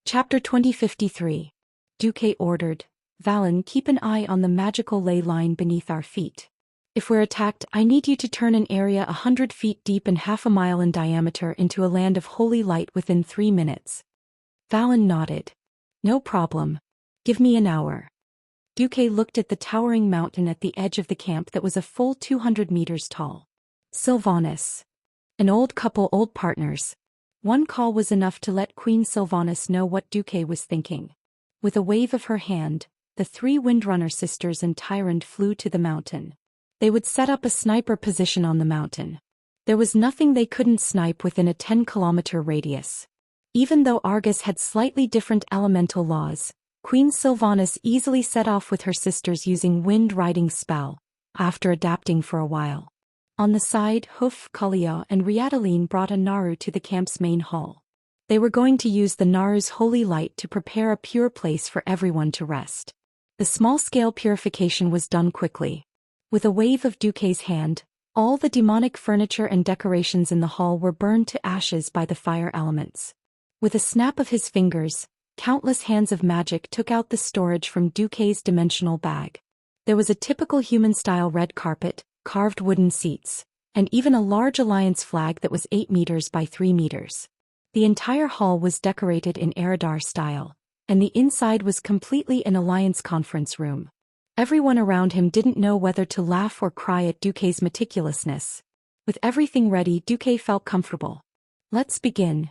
Chapter 2053. Duque ordered, Valen, keep an eye on the magical ley line beneath our feet. If we're attacked, I need you to turn an area 100 feet deep and half a mile in diameter into a land of holy light within 3 minutes. Valen nodded. No problem. Give me an hour. Duque looked at the towering mountain at the edge of the camp that was a full 200 meters tall. Sylvanas. An old couple, old partners. One call was enough to let Queen Sylvanas know what Duque was thinking. With a wave of her hand, the 3 Windrunner sisters and Tyrant flew to the mountain. They would set up a sniper position on the mountain. There was nothing they couldn't snipe within a 10-kilometer radius. Even though Argus had slightly different elemental laws, Queen Sylvanas easily set off with her sisters using Wind Riding spell, after adapting for a while. On the side, Hoof, Kalia, and Riataline brought a Naru to the camp's main hall. They were going to use the Naru's holy light to prepare a pure place for everyone to rest. The small-scale purification was done quickly. With a wave of Duque's hand, all the demonic furniture and decorations in the hall were burned to ashes by the fire elements. With a snap of his fingers, countless hands of magic took out the storage from Duque's dimensional bag. There was a typical human-style red carpet, carved wooden seats, and even a large alliance flag that was 8 meters by 3 meters. The entire hall was decorated in Eridar style, and the inside was completely an alliance conference room. Everyone around him didn't know whether to laugh or cry at Duque's meticulousness. With everything ready, Duque felt comfortable. Let's begin.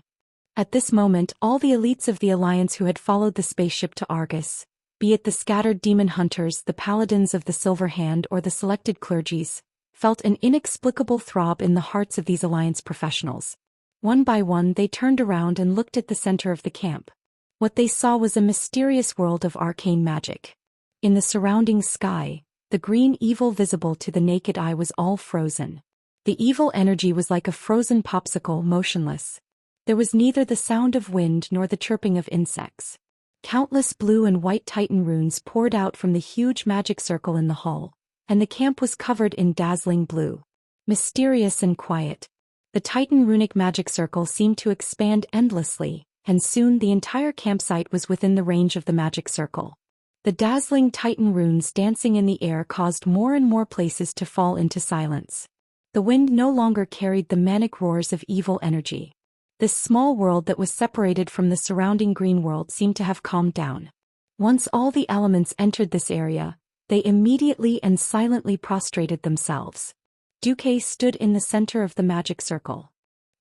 At this moment, all the elites of the alliance who had followed the spaceship to Argus, be it the scattered demon hunters, the paladins of the Silver Hand, or the selected clergies, felt an inexplicable throb in the hearts of these alliance professionals. One by one they turned around and looked at the center of the camp. What they saw was a mysterious world of arcane magic. In the surrounding sky, the green evil visible to the naked eye was all frozen. The evil energy was like a frozen popsicle, motionless. There was neither the sound of wind nor the chirping of insects. Countless blue and white Titan runes poured out from the huge magic circle in the hall, and the camp was covered in dazzling blue. Mysterious and quiet. The Titan runic magic circle seemed to expand endlessly, and soon the entire campsite was within the range of the magic circle. The dazzling Titan runes dancing in the air caused more and more places to fall into silence. The wind no longer carried the manic roars of evil energy. This small world that was separated from the surrounding green world seemed to have calmed down. Once all the elements entered this area, they immediately and silently prostrated themselves. Duque stood in the center of the magic circle.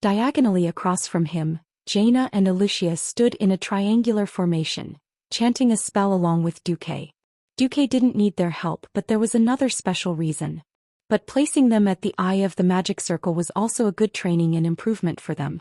Diagonally across from him, Jaina and Lucia stood in a triangular formation, chanting a spell along with Duque. Duque didn't need their help, but there was another special reason. But placing them at the eye of the magic circle was also a good training and improvement for them.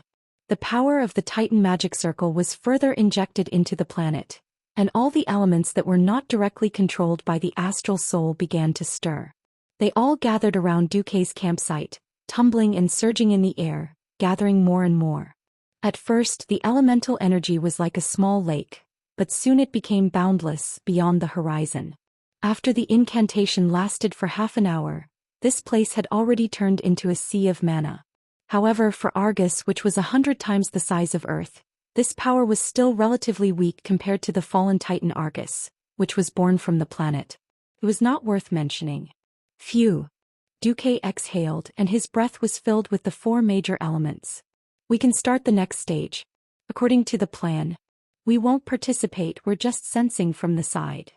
The power of the Titan magic circle was further injected into the planet, and all the elements that were not directly controlled by the astral soul began to stir. They all gathered around Duque's campsite, tumbling and surging in the air, gathering more and more. At first, the elemental energy was like a small lake, but soon it became boundless, beyond the horizon. After the incantation lasted for half an hour, this place had already turned into a sea of mana. However, for Argus, which was 100 times the size of Earth, this power was still relatively weak compared to the fallen Titan Argus, which was born from the planet. It was not worth mentioning. Phew. Duque exhaled, and his breath was filled with the 4 major elements. We can start the next stage. According to the plan, we won't participate, we're just sensing from the side.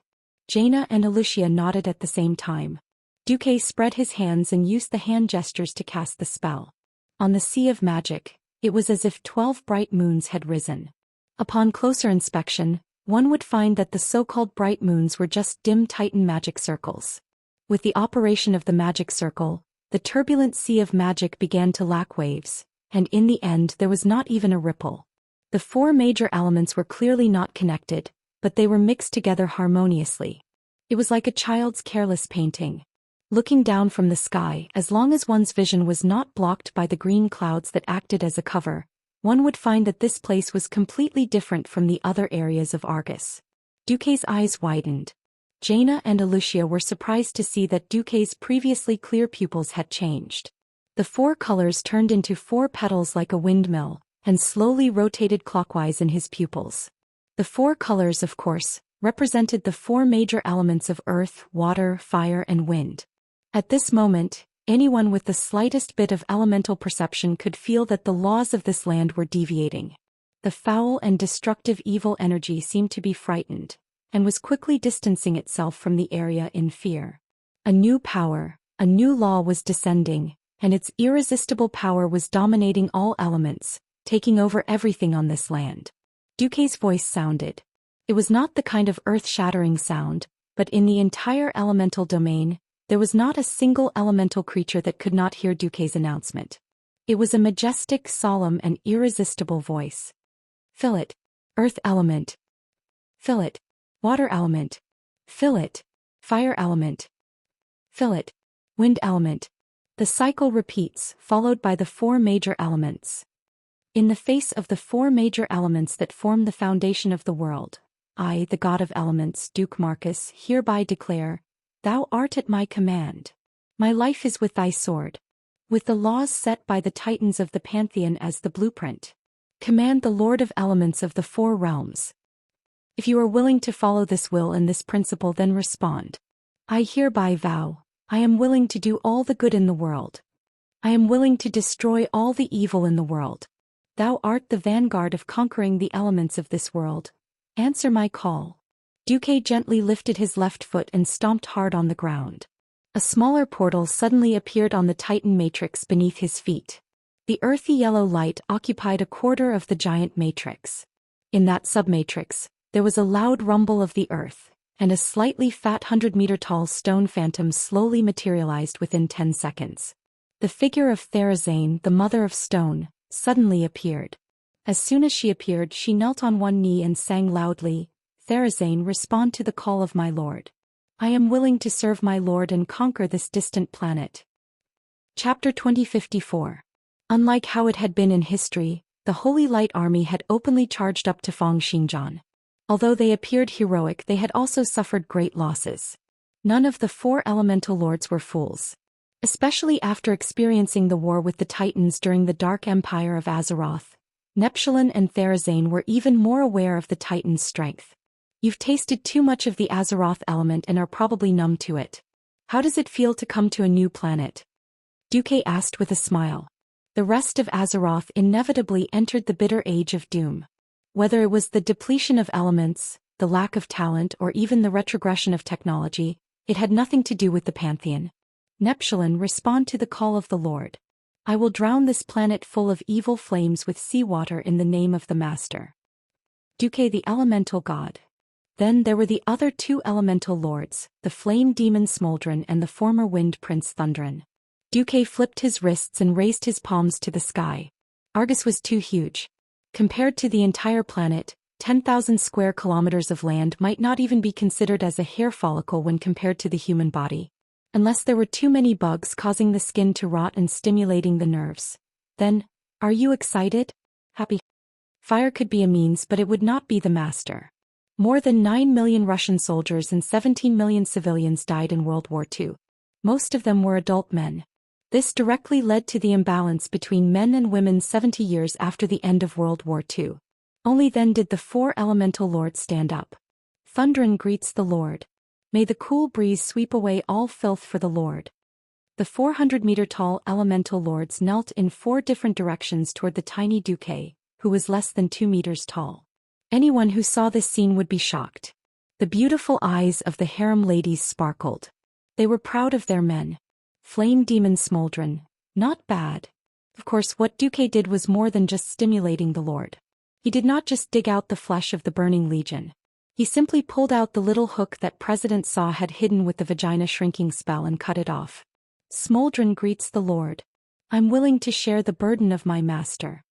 Jaina and Lucia nodded at the same time. Duque spread his hands and used the hand gestures to cast the spell. On the sea of magic, it was as if 12 bright moons had risen. Upon closer inspection, one would find that the so-called bright moons were just dim Titan magic circles. With the operation of the magic circle, the turbulent sea of magic began to lack waves, and in the end there was not even a ripple. The 4 major elements were clearly not connected, but they were mixed together harmoniously. It was like a child's careless painting. Looking down from the sky, as long as one's vision was not blocked by the green clouds that acted as a cover, one would find that this place was completely different from the other areas of Argus. Duque's eyes widened. Jaina and Lucia were surprised to see that Duque's previously clear pupils had changed. The 4 colors turned into 4 petals like a windmill, and slowly rotated clockwise in his pupils. The four colors, of course, represented the four major elements of earth, water, fire, and wind. At this moment, anyone with the slightest bit of elemental perception could feel that the laws of this land were deviating. The foul and destructive evil energy seemed to be frightened, and was quickly distancing itself from the area in fear. A new power, a new law was descending, and its irresistible power was dominating all elements, taking over everything on this land. Duque's voice sounded. It was not the kind of earth-shattering sound, but in the entire elemental domain, there was not a single elemental creature that could not hear Duque's announcement. It was a majestic, solemn, and irresistible voice. Fill it, earth element. Fill it, water element. Fill it, fire element. Fill it, wind element. The cycle repeats, followed by the four major elements. In the face of the four major elements that form the foundation of the world, I, the god of elements, Duke Marcus, hereby declare, thou art at my command. My life is with thy sword. With the laws set by the titans of the pantheon as the blueprint. Command the Lord of elements of the four realms. If you are willing to follow this will and this principle, then respond. I hereby vow, I am willing to do all the good in the world. I am willing to destroy all the evil in the world. Thou art the vanguard of conquering the elements of this world. Answer my call. Duque gently lifted his left foot and stomped hard on the ground. A smaller portal suddenly appeared on the Titan matrix beneath his feet. The earthy yellow light occupied a quarter of the giant matrix. In that submatrix, there was a loud rumble of the earth, and a slightly fat 100-meter-tall stone phantom slowly materialized within 10 seconds. The figure of Therazane, the mother of stone, suddenly appeared. As soon as she appeared, she knelt on one knee and sang loudly, Therazane, respond to the call of my lord. I am willing to serve my lord and conquer this distant planet. Chapter 2054. Unlike how it had been in history, the Holy Light Army had openly charged up to Fang Xinjian. Although they appeared heroic, they had also suffered great losses. None of the four elemental lords were fools. Especially after experiencing the war with the Titans during the Dark Empire of Azeroth, Neptulin and Therazane were even more aware of the Titans' strength. You've tasted too much of the Azeroth element and are probably numb to it. How does it feel to come to a new planet? Duque asked with a smile. The rest of Azeroth inevitably entered the bitter age of doom. Whether it was the depletion of elements, the lack of talent, or even the retrogression of technology, it had nothing to do with the Pantheon. Neptulin, respond to the call of the Lord. I will drown this planet full of evil flames with seawater in the name of the Master. Duque, the elemental god. Then there were the other two elemental lords, the flame demon Smoldron and the former wind prince Thundron. Duque flipped his wrists and raised his palms to the sky. Argus was too huge. Compared to the entire planet, 10,000 square kilometers of land might not even be considered as a hair follicle when compared to the human body. Unless there were too many bugs causing the skin to rot and stimulating the nerves. Then, are you excited? Happy? Fire could be a means, but it would not be the master. More than 9 million Russian soldiers and 17 million civilians died in World War II. Most of them were adult men. This directly led to the imbalance between men and women 70 years after the end of World War II. Only then did the four elemental lords stand up. Thundron greets the Lord. May the cool breeze sweep away all filth for the Lord. The 400-meter-tall elemental lords knelt in 4 different directions toward the tiny Duque, who was less than 2 meters tall. Anyone who saw this scene would be shocked. The beautiful eyes of the harem ladies sparkled. They were proud of their men. Flame demon Smoldron, not bad. Of course, what Duque did was more than just stimulating the Lord. He did not just dig out the flesh of the burning legion. He simply pulled out the little hook that President Saw had hidden with the vagina shrinking spell and cut it off. Smoldron greets the Lord. I'm willing to share the burden of my master.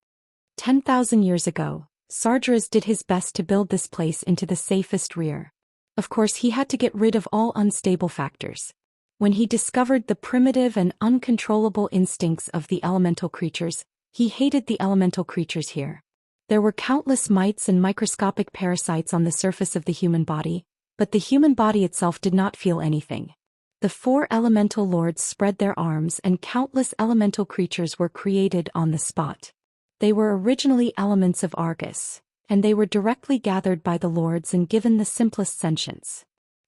10,000 years ago, Sargeras did his best to build this place into the safest rear. Of course, he had to get rid of all unstable factors. When he discovered the primitive and uncontrollable instincts of the elemental creatures, he hated the elemental creatures here. There were countless mites and microscopic parasites on the surface of the human body, but the human body itself did not feel anything. The 4 elemental lords spread their arms and countless elemental creatures were created on the spot. They were originally elements of Argus, and they were directly gathered by the lords and given the simplest sentience.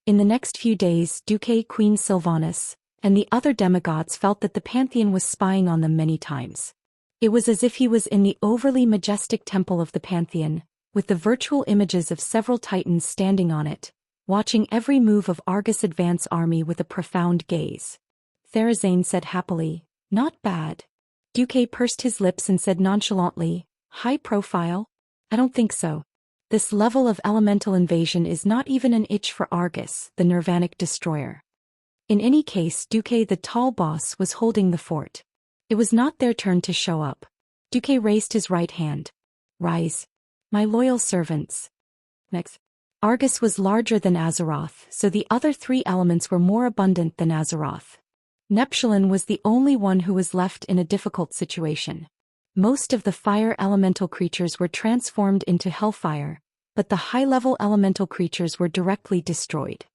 In the next few days, Duque, Queen Sylvanas, and the other demigods felt that the pantheon was spying on them many times. It was as if he was in the overly majestic temple of the pantheon, with the virtual images of several titans standing on it, watching every move of Argus' advance army with a profound gaze. Therazane said happily, "Not bad." Duque pursed his lips and said nonchalantly, "High profile? I don't think so. This level of elemental invasion is not even an itch for Argus, the Nirvanic destroyer." In any case, Duque, the tall boss, was holding the fort. It was not their turn to show up. Duque raised his right hand. "Rise, my loyal servants." Next. Argus was larger than Azeroth, so the other three elements were more abundant than Azeroth. Neptulin was the only one who was left in a difficult situation. Most of the fire elemental creatures were transformed into hellfire, but the high-level elemental creatures were directly destroyed.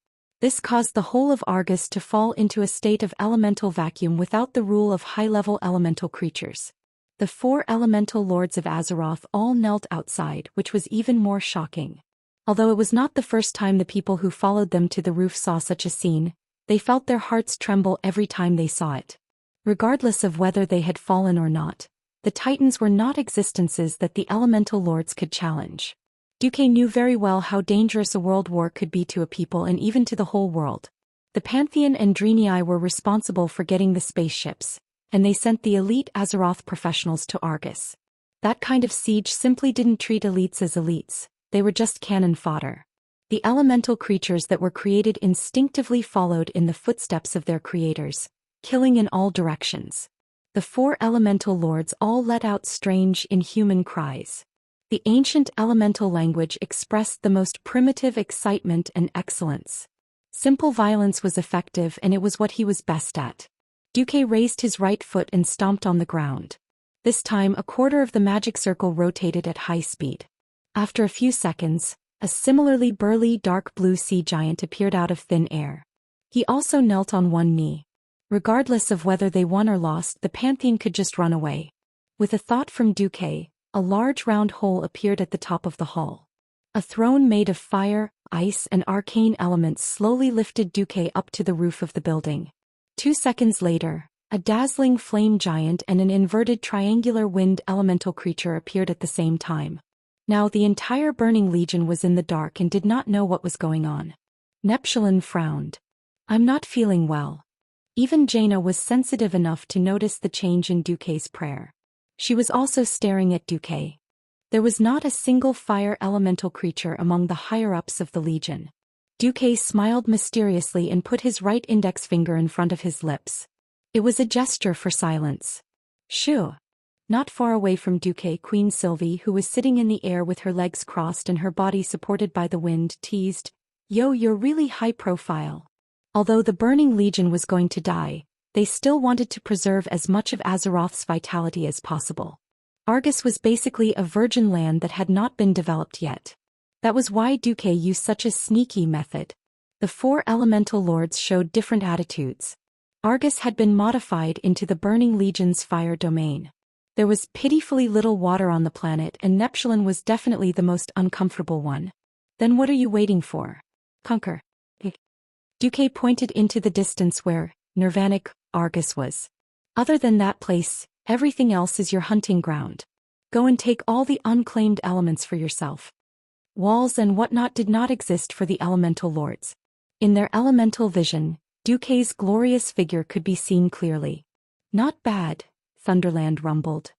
This caused the whole of Argus to fall into a state of elemental vacuum without the rule of high-level elemental creatures. The 4 elemental lords of Azeroth all knelt outside, which was even more shocking. Although it was not the first time the people who followed them to the roof saw such a scene, they felt their hearts tremble every time they saw it. Regardless of whether they had fallen or not, the Titans were not existences that the elemental lords could challenge. Duque knew very well how dangerous a world war could be to a people and even to the whole world. The Pantheon and Draenei were responsible for getting the spaceships, and they sent the elite Azeroth professionals to Argus. That kind of siege simply didn't treat elites as elites, they were just cannon fodder. The elemental creatures that were created instinctively followed in the footsteps of their creators, killing in all directions. The 4 elemental lords all let out strange, inhuman cries. The ancient elemental language expressed the most primitive excitement and excellence. Simple violence was effective, and it was what he was best at. Duque raised his right foot and stomped on the ground. This time a quarter of the magic circle rotated at high speed. After a few seconds, a similarly burly dark blue sea giant appeared out of thin air. He also knelt on one knee. Regardless of whether they won or lost, the Pantheon could just run away. With a thought from Duque, a large round hole appeared at the top of the hall. A throne made of fire, ice, and arcane elements slowly lifted Duque up to the roof of the building. 2 seconds later, a dazzling flame giant and an inverted triangular wind elemental creature appeared at the same time. Now the entire Burning Legion was in the dark and did not know what was going on. Neptulin frowned. "I'm not feeling well." Even Jaina was sensitive enough to notice the change in Duque's prayer. She was also staring at Duque. There was not a single fire elemental creature among the higher-ups of the Legion. Duque smiled mysteriously and put his right index finger in front of his lips. It was a gesture for silence. "Shoo." Not far away from Duque, Queen Sylvie, who was sitting in the air with her legs crossed and her body supported by the wind, teased, "Yo, you're really high profile." Although the Burning Legion was going to die, they still wanted to preserve as much of Azeroth's vitality as possible. Argus was basically a virgin land that had not been developed yet. That was why Duque used such a sneaky method. The 4 elemental lords showed different attitudes. Argus had been modified into the Burning Legion's fire domain. There was pitifully little water on the planet, and Neptulin was definitely the most uncomfortable one. Then what are you waiting for? Conquer. Duque pointed into the distance where Nirvanic Argus was. Other than that place, everything else is your hunting ground. Go and take all the unclaimed elements for yourself. Walls and whatnot did not exist for the elemental lords. In their elemental vision, Duque's glorious figure could be seen clearly. "Not bad," Thunderland rumbled.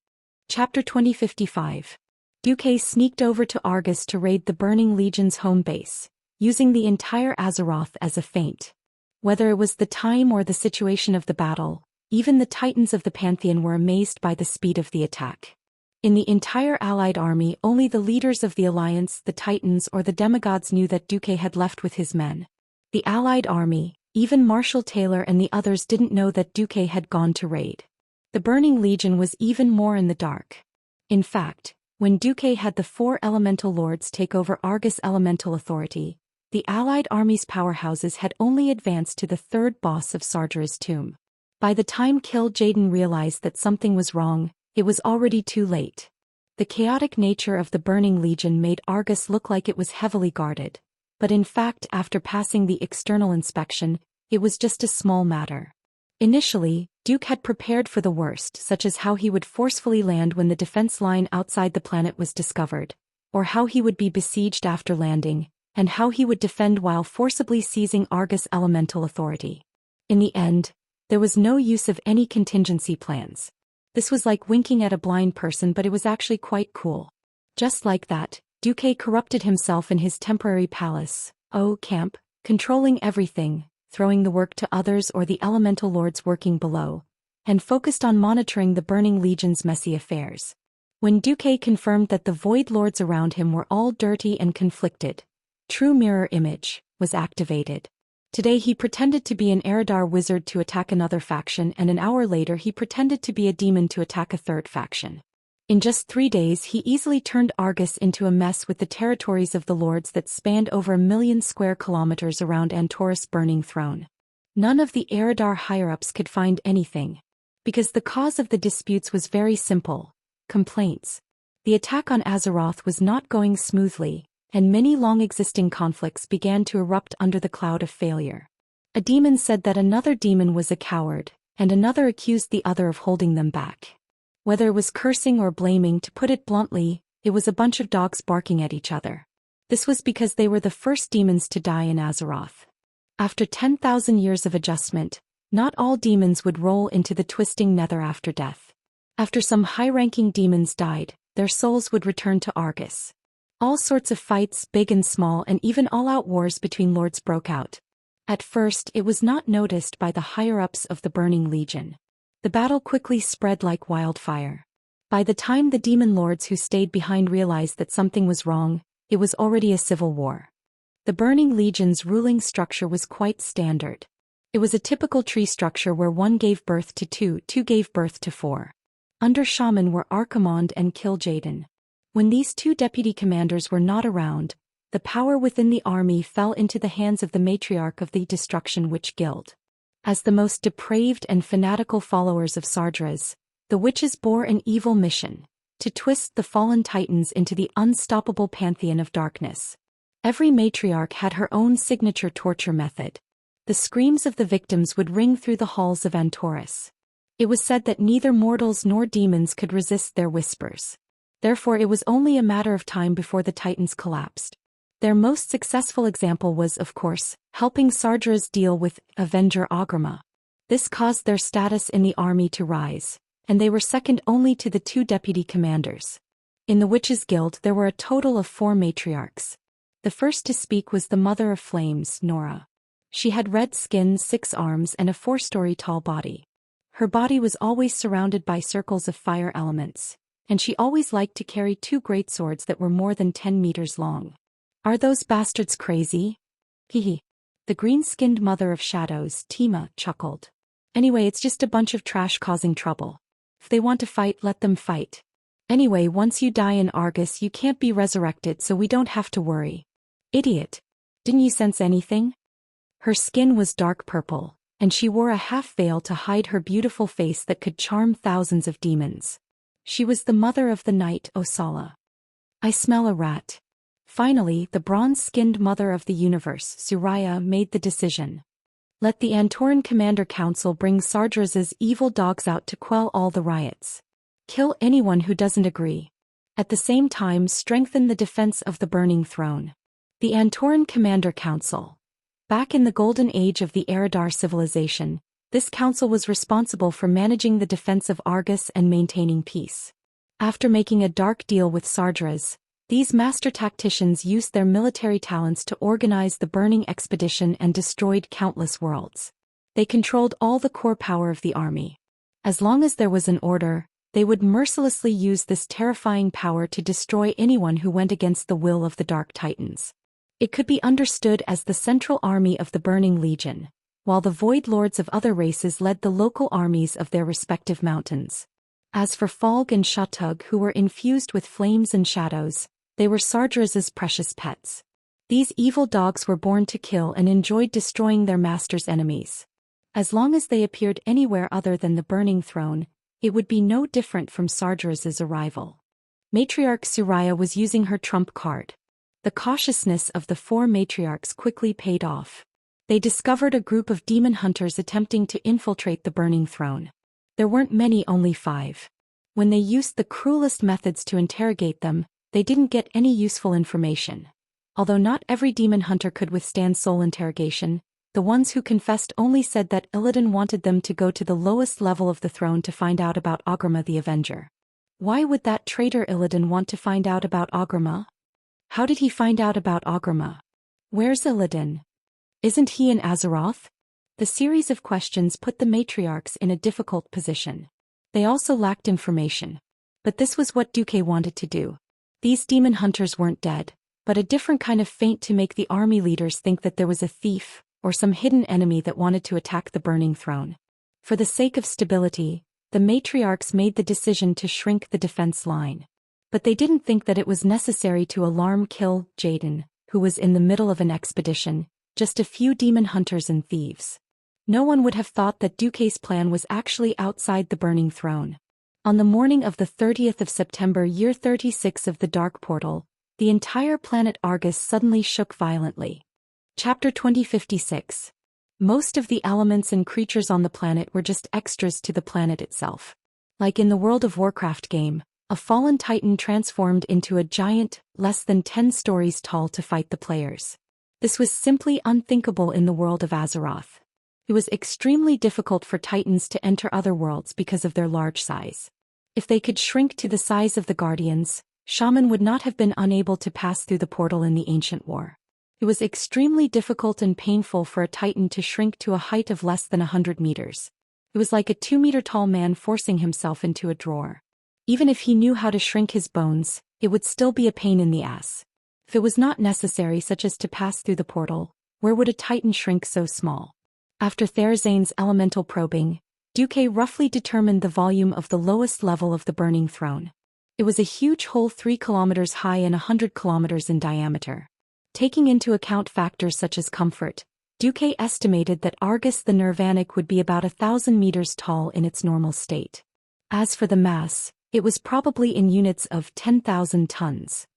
Chapter 2055. Duque sneaked over to Argus to raid the Burning Legion's home base, using the entire Azeroth as a feint. Whether it was the time or the situation of the battle, even the Titans of the Pantheon were amazed by the speed of the attack. In the entire allied army, only the leaders of the Alliance, the Titans, or the demigods knew that Duque had left with his men. The allied army, even Marshal Taylor and the others, didn't know that Duque had gone to raid. The Burning Legion was even more in the dark. In fact, when Duque had the 4 elemental lords take over Argus' elemental authority, the allied army's powerhouses had only advanced to the 3rd boss of Sargeras' tomb. By the time Kil'jaeden realized that something was wrong, it was already too late. The chaotic nature of the Burning Legion made Argus look like it was heavily guarded, but in fact after passing the external inspection, it was just a small matter. Initially, Duke had prepared for the worst, such as how he would forcefully land when the defense line outside the planet was discovered, or how he would be besieged after landing, and how he would defend while forcibly seizing Argus elemental authority. In the end, there was no use of any contingency plans. This was like winking at a blind person, but it was actually quite cool. Just like that, Duque corrupted himself in his temporary palace, camp, controlling everything, throwing the work to others or the elemental lords working below, and focused on monitoring the Burning Legion's messy affairs. When Duque confirmed that the Void Lords around him were all dirty and conflicted, True Mirror Image was activated. Today he pretended to be an Eridar wizard to attack another faction, and an hour later he pretended to be a demon to attack a third faction. In just 3 days he easily turned Argus into a mess with the territories of the lords that spanned over 1,000,000 square kilometers around Antorus' burning throne. None of the Eridar higher-ups could find anything, because the cause of the disputes was very simple: complaints. The attack on Azeroth was not going smoothly, and many long-existing conflicts began to erupt under the cloud of failure. A demon said that another demon was a coward, and another accused the other of holding them back. Whether it was cursing or blaming, to put it bluntly, it was a bunch of dogs barking at each other. This was because they were the first demons to die in Azeroth. After 10,000 years of adjustment, not all demons would roll into the twisting nether after death. After some high-ranking demons died, their souls would return to Argus. All sorts of fights, big and small, and even all-out wars between lords broke out. At first, it was not noticed by the higher-ups of the Burning Legion. The battle quickly spread like wildfire. By the time the demon lords who stayed behind realized that something was wrong, it was already a civil war. The Burning Legion's ruling structure was quite standard. It was a typical tree structure where 1 gave birth to 2, 2 gave birth to 4. Under Shaman were Archimonde and Kil'jaeden. When these 2 deputy commanders were not around, the power within the army fell into the hands of the matriarch of the Destruction Witch Guild. As the most depraved and fanatical followers of Sardras, the witches bore an evil mission: to twist the fallen titans into the unstoppable pantheon of darkness. Every matriarch had her own signature torture method. The screams of the victims would ring through the halls of Antorus. It was said that neither mortals nor demons could resist their whispers. Therefore it was only a matter of time before the Titans collapsed. Their most successful example was, of course, helping Sardras deal with Avenger Agrima. This caused their status in the army to rise, and they were second only to the 2 deputy commanders. In the Witches' Guild there were a total of 4 matriarchs. The first to speak was the Mother of Flames, Nora. She had red skin, 6 arms, and a 4-story tall body. Her body was always surrounded by circles of fire elements, and she always liked to carry 2 greatswords that were more than 10 meters long. "Are those bastards crazy?" Hehe. The green-skinned Mother of Shadows, Tima, chuckled. "Anyway, it's just a bunch of trash causing trouble. If they want to fight, let them fight. Anyway, once you die in Argus you can't be resurrected, so we don't have to worry." Idiot. Didn't you sense anything? Her skin was dark purple, and she wore a half-veil to hide her beautiful face that could charm thousands of demons. She was the mother of the night, Osala. "I smell a rat." Finally, the bronze-skinned mother of the universe, Suraya, made the decision. "Let the Antoran Commander Council bring Sardras's evil dogs out to quell all the riots. Kill anyone who doesn't agree. At the same time, strengthen the defense of the Burning Throne." The Antoran Commander Council. Back in the golden age of the Eridar civilization, this council was responsible for managing the defense of Argus and maintaining peace. After making a dark deal with Sardras, these master tacticians used their military talents to organize the burning expedition and destroyed countless worlds. They controlled all the core power of the army. As long as there was an order, they would mercilessly use this terrifying power to destroy anyone who went against the will of the Dark Titans. It could be understood as the central army of the Burning Legion, while the Void Lords of other races led the local armies of their respective mountains. As for Falg and Shatug, who were infused with flames and shadows, they were Sardras's precious pets. These evil dogs were born to kill and enjoyed destroying their master's enemies. As long as they appeared anywhere other than the Burning Throne, it would be no different from Sardras's arrival. Matriarch Suraya was using her trump card. The cautiousness of the four matriarchs quickly paid off. They discovered a group of demon hunters attempting to infiltrate the burning throne. There weren't many, only 5. When they used the cruelest methods to interrogate them, they didn't get any useful information. Although not every demon hunter could withstand soul interrogation, the ones who confessed only said that Illidan wanted them to go to the lowest level of the throne to find out about Agrima the Avenger. Why would that traitor Illidan want to find out about Agrima? How did he find out about Agrima? Where's Illidan? Isn't he in Azeroth? The series of questions put the matriarchs in a difficult position. They also lacked information. But this was what Duque wanted to do. These demon hunters weren't dead, but a different kind of feint to make the army leaders think that there was a thief, or some hidden enemy that wanted to attack the burning throne. For the sake of stability, the matriarchs made the decision to shrink the defense line. But they didn't think that it was necessary to kill Jaden, who was in the middle of an expedition, just a few demon hunters and thieves. No one would have thought that Duque's plan was actually outside the burning throne. On the morning of the 30th of September year 36 of the Dark Portal, the entire planet Argus suddenly shook violently. Chapter 2056. Most of the elements and creatures on the planet were just extras to the planet itself. Like in the World of Warcraft game, a fallen titan transformed into a giant, less than 10 stories tall to fight the players. This was simply unthinkable in the world of Azeroth. It was extremely difficult for titans to enter other worlds because of their large size. If they could shrink to the size of the Guardians, Shaman would not have been unable to pass through the portal in the Ancient War. It was extremely difficult and painful for a titan to shrink to a height of less than 100 meters. It was like a 2-meter-tall man forcing himself into a drawer. Even if he knew how to shrink his bones, it would still be a pain in the ass. If it was not necessary, such as to pass through the portal, where would a titan shrink so small? After Therazane's elemental probing, Duque roughly determined the volume of the lowest level of the burning throne. It was a huge hole 3 kilometers high and 100 kilometers in diameter. Taking into account factors such as comfort, Duque estimated that Argus the Nirvanic would be about 1,000 meters tall in its normal state. As for the mass, it was probably in units of 10,000 tons.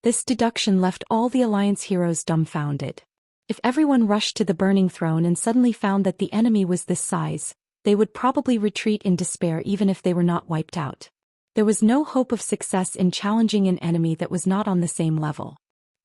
This deduction left all the Alliance heroes dumbfounded. If everyone rushed to the burning throne and suddenly found that the enemy was this size, they would probably retreat in despair even if they were not wiped out. There was no hope of success in challenging an enemy that was not on the same level.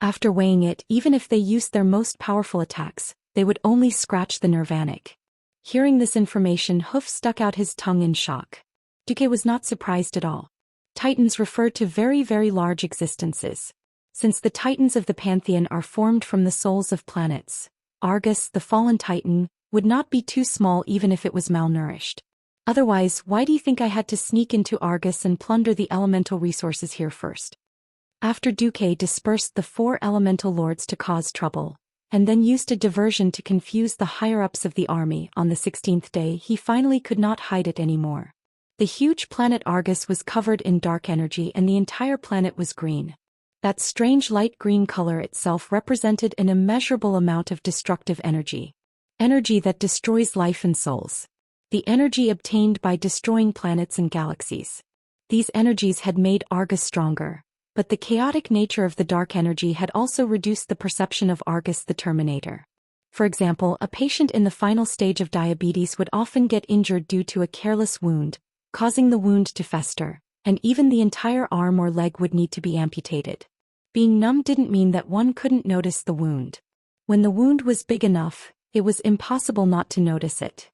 After weighing it, even if they used their most powerful attacks, they would only scratch the Nirvanic. Hearing this information, Hoof stuck out his tongue in shock. Duque was not surprised at all. Titans referred to very, very large existences. Since the Titans of the Pantheon are formed from the souls of planets, Argus, the fallen Titan, would not be too small even if it was malnourished. Otherwise, why do you think I had to sneak into Argus and plunder the elemental resources here first? After Duque dispersed the 4 elemental lords to cause trouble, and then used a diversion to confuse the higher-ups of the army, on the 16th day he finally could not hide it anymore. The huge planet Argus was covered in dark energy and the entire planet was green. That strange light green color itself represented an immeasurable amount of destructive energy. Energy that destroys life and souls. The energy obtained by destroying planets and galaxies. These energies had made Argus stronger. But the chaotic nature of the dark energy had also reduced the perception of Argus the Terminator. For example, a patient in the final stage of diabetes would often get injured due to a careless wound, causing the wound to fester, and even the entire arm or leg would need to be amputated. Being numb didn't mean that one couldn't notice the wound. When the wound was big enough, it was impossible not to notice it.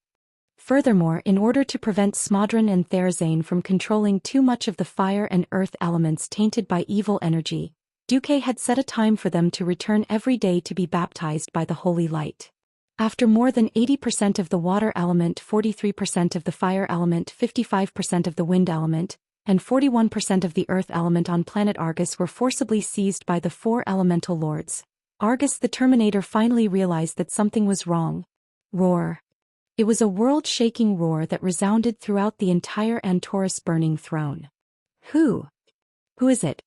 Furthermore, in order to prevent Smodron and Therazane from controlling too much of the fire and earth elements tainted by evil energy, Duque had set a time for them to return every day to be baptized by the holy light. After more than 80% of the water element, 43% of the fire element, 55% of the wind element, and 41% of the earth element on planet Argus were forcibly seized by the 4 elemental lords, Argus the Terminator finally realized that something was wrong. Roar. It was a world-shaking roar that resounded throughout the entire Antorus burning throne. Who is it?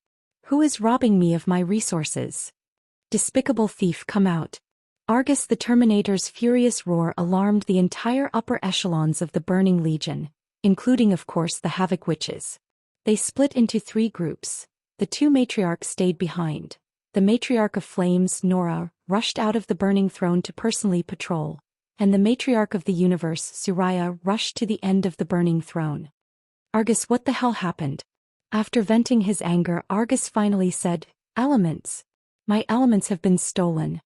Who is robbing me of my resources? Despicable thief, come out. Argus the Terminator's furious roar alarmed the entire upper echelons of the Burning Legion, including of course the Havoc Witches. They split into 3 groups. the two matriarchs stayed behind. The matriarch of flames, Nora, rushed out of the burning throne to personally patrol, and the matriarch of the universe, Soraya, rushed to the end of the burning throne. Argus, what the hell happened? After venting his anger, Argus finally said, "Elements. My elements have been stolen."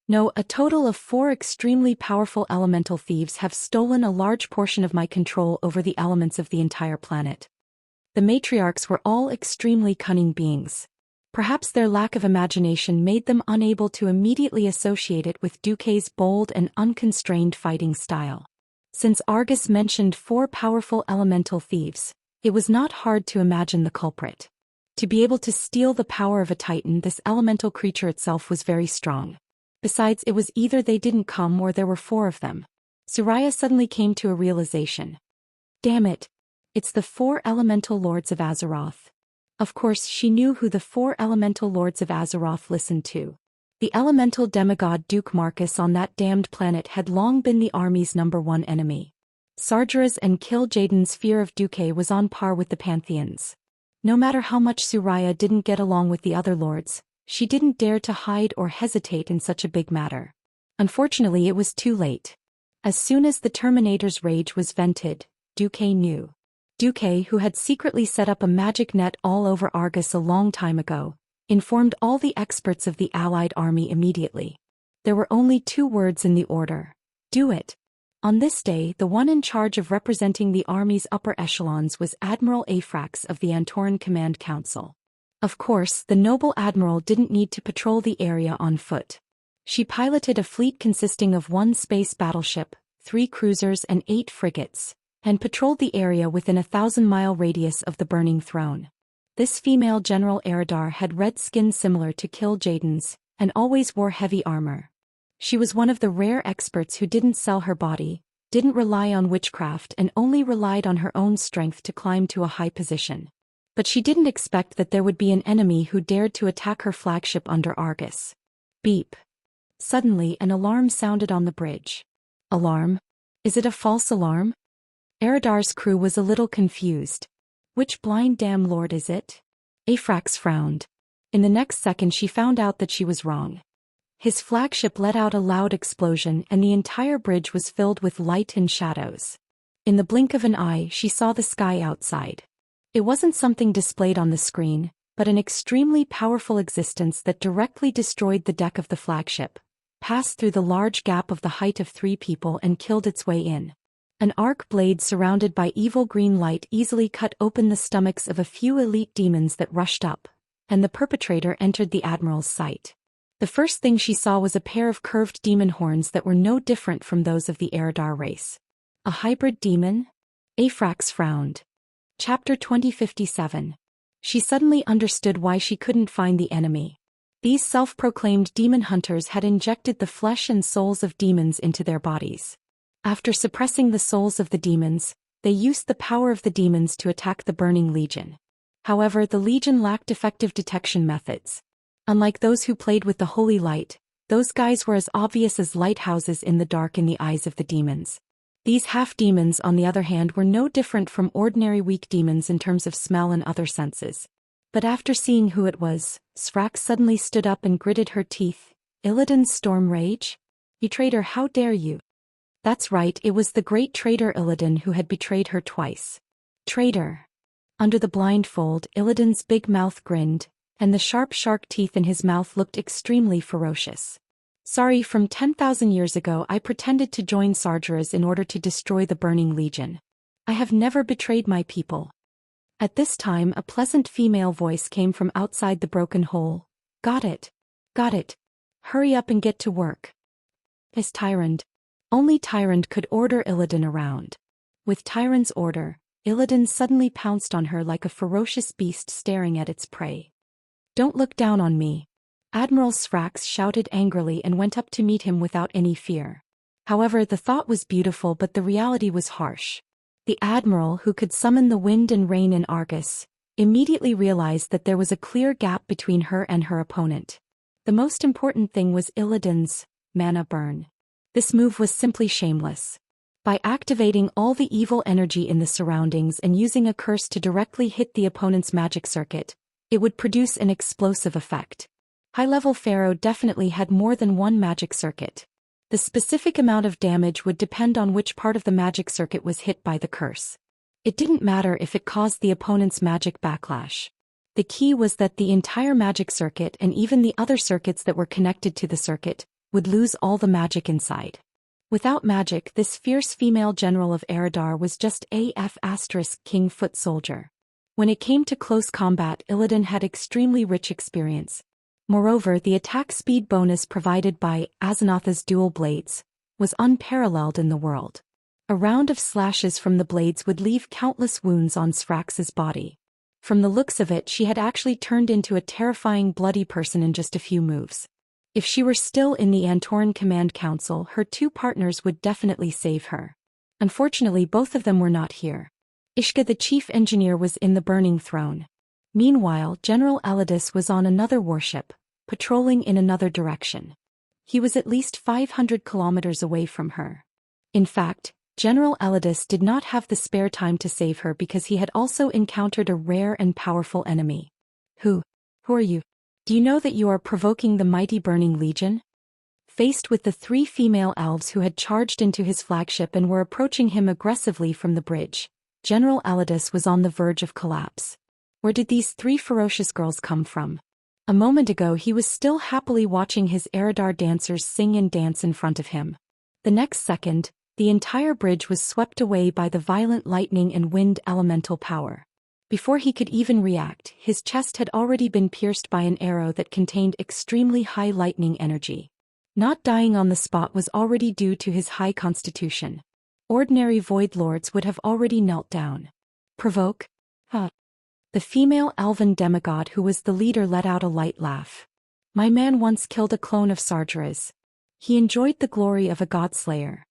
No, a total of 4 extremely powerful elemental thieves have stolen a large portion of my control over the elements of the entire planet. The matriarchs were all extremely cunning beings. Perhaps their lack of imagination made them unable to immediately associate it with Duque's bold and unconstrained fighting style. Since Argus mentioned 4 powerful elemental thieves, it was not hard to imagine the culprit. To be able to steal the power of a titan, this elemental creature itself was very strong. Besides, it was either they didn't come or there were 4 of them. Soraya suddenly came to a realization. Damn it! It's the 4 elemental lords of Azeroth. Of course, she knew who the 4 elemental lords of Azeroth listened to. The elemental demigod Duke Marcus on that damned planet had long been the army's #1 enemy. Sargeras and Kil'jaeden's fear of Duque was on par with the Pantheons. No matter how much Soraya didn't get along with the other lords, she didn't dare to hide or hesitate in such a big matter. Unfortunately, it was too late. As soon as the Terminator's rage was vented, Duque knew. Duque, who had secretly set up a magic net all over Argus a long time ago, informed all the experts of the allied army immediately. There were only 2 words in the order. Do it. On this day, the one in charge of representing the army's upper echelons was Admiral Aphrax of the Antoran Command Council. Of course, the noble admiral didn't need to patrol the area on foot. She piloted a fleet consisting of 1 space battleship, 3 cruisers and 8 frigates, and patrolled the area within a 1,000-mile radius of the burning throne. This female General Eridar had red skin similar to Kil'jaeden's, and always wore heavy armor. She was one of the rare experts who didn't sell her body, didn't rely on witchcraft, and only relied on her own strength to climb to a high position. But she didn't expect that there would be an enemy who dared to attack her flagship under Argus. Beep. Suddenly, an alarm sounded on the bridge. Alarm? Is it a false alarm? Eridar's crew was a little confused. Which blind damn lord is it? Aphrax frowned. In the next second she found out that she was wrong. His flagship let out a loud explosion and the entire bridge was filled with light and shadows. In the blink of an eye she saw the sky outside. It wasn't something displayed on the screen, but an extremely powerful existence that directly destroyed the deck of the flagship, passed through the large gap of the height of 3 people and killed its way in. An arc blade surrounded by evil green light easily cut open the stomachs of a few elite demons that rushed up, and the perpetrator entered the admiral's sight. The first thing she saw was a pair of curved demon horns that were no different from those of the Eridar race. A hybrid demon? Aphrax frowned. Chapter 2057. She suddenly understood why she couldn't find the enemy. These self-proclaimed demon hunters had injected the flesh and souls of demons into their bodies. After suppressing the souls of the demons, they used the power of the demons to attack the Burning Legion. However, the Legion lacked effective detection methods. Unlike those who played with the holy light, those guys were as obvious as lighthouses in the dark in the eyes of the demons. These half-demons, on the other hand, were no different from ordinary weak demons in terms of smell and other senses. But after seeing who it was, Sfrax suddenly stood up and gritted her teeth. Illidan's storm rage? You traitor, how dare you? That's right, it was the great traitor Illidan who had betrayed her twice. Traitor. Under the blindfold, Illidan's big mouth grinned, and the sharp shark teeth in his mouth looked extremely ferocious. Sorry, from 10,000 years ago I pretended to join Sargeras in order to destroy the Burning Legion. I have never betrayed my people. At this time a pleasant female voice came from outside the broken hole. Got it. Got it. Hurry up and get to work. As Tyrant. Only Tyrant could order Illidan around. With Tyrant's order, Illidan suddenly pounced on her like a ferocious beast staring at its prey. Don't look down on me. Admiral Sfrax shouted angrily and went up to meet him without any fear. However, the thought was beautiful but the reality was harsh. The admiral, who could summon the wind and rain in Argus, immediately realized that there was a clear gap between her and her opponent. The most important thing was Illidan's mana burn. This move was simply shameless. By activating all the evil energy in the surroundings and using a curse to directly hit the opponent's magic circuit, It would produce an explosive effect. High-level Pharaoh definitely had more than one magic circuit. The specific amount of damage would depend on which part of the magic circuit was hit by the curse. It didn't matter if it caused the opponent's magic backlash. The key was that the entire magic circuit and even the other circuits that were connected to the circuit would lose all the magic inside. Without magic, this fierce female general of Eridar was just AF** King foot soldier. When it came to close combat, Illidan had extremely rich experience. Moreover, the attack speed bonus provided by Azanatha's dual blades was unparalleled in the world. A round of slashes from the blades would leave countless wounds on Sphrax's body. From the looks of it, she had actually turned into a terrifying bloody person in just a few moves. If she were still in the Antoran Command Council, her two partners would definitely save her. Unfortunately, both of them were not here. Ishka, the chief engineer, was in the Burning Throne. Meanwhile, General Elidis was on another warship, patrolling in another direction. He was at least 500 kilometers away from her. In fact, General Elidis did not have the spare time to save her because he had also encountered a rare and powerful enemy. Who are you? Do you know that you are provoking the mighty Burning Legion? Faced with the three female elves who had charged into his flagship and were approaching him aggressively from the bridge, General Elidis was on the verge of collapse. Where did these three ferocious girls come from? A moment ago he was still happily watching his Eridar dancers sing and dance in front of him. The next second, the entire bridge was swept away by the violent lightning and wind elemental power. Before he could even react, his chest had already been pierced by an arrow that contained extremely high lightning energy. Not dying on the spot was already due to his high constitution. Ordinary Void Lords would have already knelt down. Provoke? The female elven demigod who was the leader let out a light laugh. My man once killed a clone of Sargeras. He enjoyed the glory of a godslayer.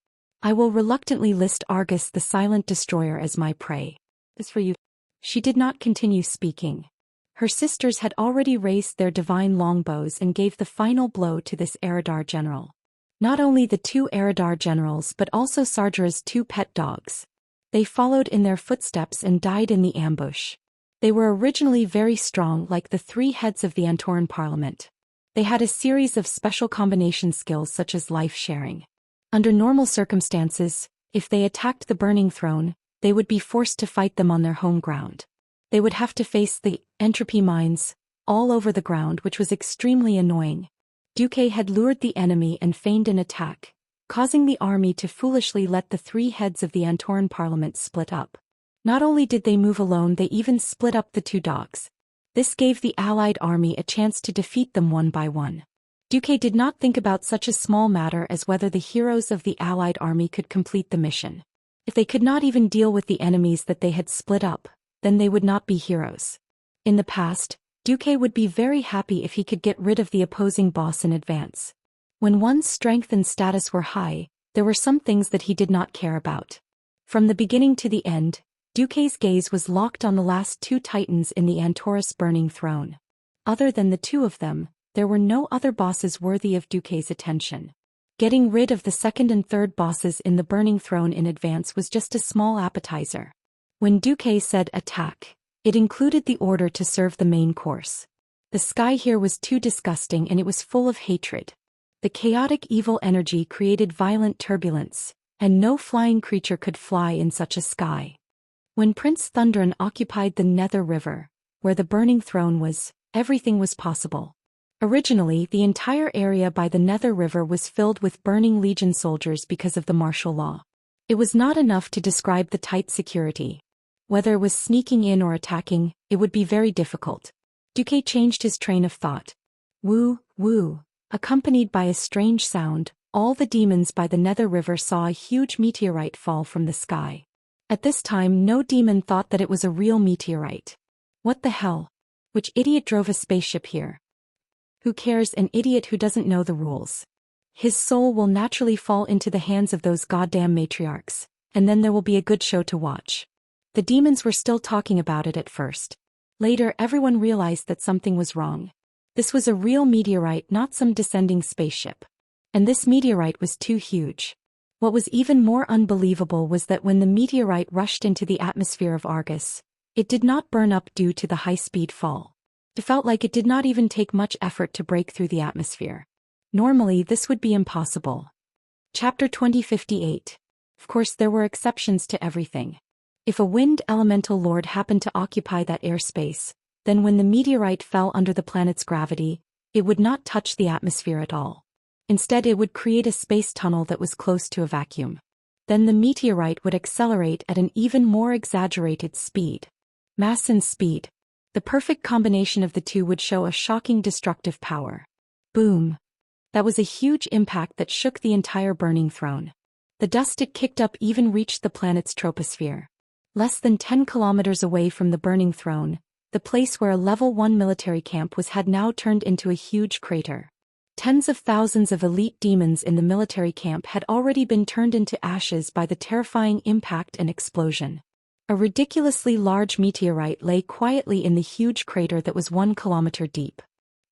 I will reluctantly list Argus the Silent Destroyer as my prey. As for you. She did not continue speaking. Her sisters had already raised their divine longbows and gave the final blow to this Eridar general. Not only the two Eridar generals but also Sargeras' two pet dogs. They followed in their footsteps and died in the ambush. They were originally very strong, like the three heads of the Antoran Parliament. They had a series of special combination skills such as life-sharing. Under normal circumstances, if they attacked the Burning Throne, they would be forced to fight them on their home ground. They would have to face the entropy mines all over the ground, which was extremely annoying. Duque had lured the enemy and feigned an attack, causing the army to foolishly let the three heads of the Antoran Parliament split up. Not only did they move alone, they even split up the two dogs. This gave the allied army a chance to defeat them one by one. Duque did not think about such a small matter as whether the heroes of the allied army could complete the mission. If they could not even deal with the enemies that they had split up, then they would not be heroes. In the past, Duque would be very happy if he could get rid of the opposing boss in advance. When one's strength and status were high, there were some things that he did not care about. From the beginning to the end, Duque's gaze was locked on the last two titans in the Antorus Burning Throne. Other than the two of them, there were no other bosses worthy of Duque's attention. Getting rid of the second and third bosses in the Burning Throne in advance was just a small appetizer. When Duque said attack, it included the order to serve the main course. The sky here was too disgusting and it was full of hatred. The chaotic evil energy created violent turbulence, and no flying creature could fly in such a sky. When Prince Thundran occupied the Nether River, where the Burning Throne was, everything was possible. Originally, the entire area by the Nether River was filled with Burning Legion soldiers because of the martial law. It was not enough to describe the tight security. Whether it was sneaking in or attacking, it would be very difficult. Duque changed his train of thought. Woo, woo. Accompanied by a strange sound, all the demons by the Nether River saw a huge meteorite fall from the sky. At this time, no demon thought that it was a real meteorite. What the hell? Which idiot drove a spaceship here? Who cares, an idiot who doesn't know the rules. His soul will naturally fall into the hands of those goddamn matriarchs, and then there will be a good show to watch. The demons were still talking about it at first. Later, everyone realized that something was wrong. This was a real meteorite, not some descending spaceship. And this meteorite was too huge. What was even more unbelievable was that when the meteorite rushed into the atmosphere of Argus, it did not burn up due to the high-speed fall. It felt like it did not even take much effort to break through the atmosphere. Normally, this would be impossible. Chapter 2058. Of course, there were exceptions to everything. If a wind elemental lord happened to occupy that airspace, then when the meteorite fell under the planet's gravity, it would not touch the atmosphere at all. Instead, it would create a space tunnel that was close to a vacuum. Then the meteorite would accelerate at an even more exaggerated speed. Mass and speed. The perfect combination of the two would show a shocking destructive power. Boom. That was a huge impact that shook the entire burning throne. The dust it kicked up even reached the planet's troposphere. Less than 10 kilometers away from the burning throne, the place where a level 1 military camp was had now turned into a huge crater. Tens of thousands of elite demons in the military camp had already been turned into ashes by the terrifying impact and explosion. A ridiculously large meteorite lay quietly in the huge crater that was 1 kilometer deep.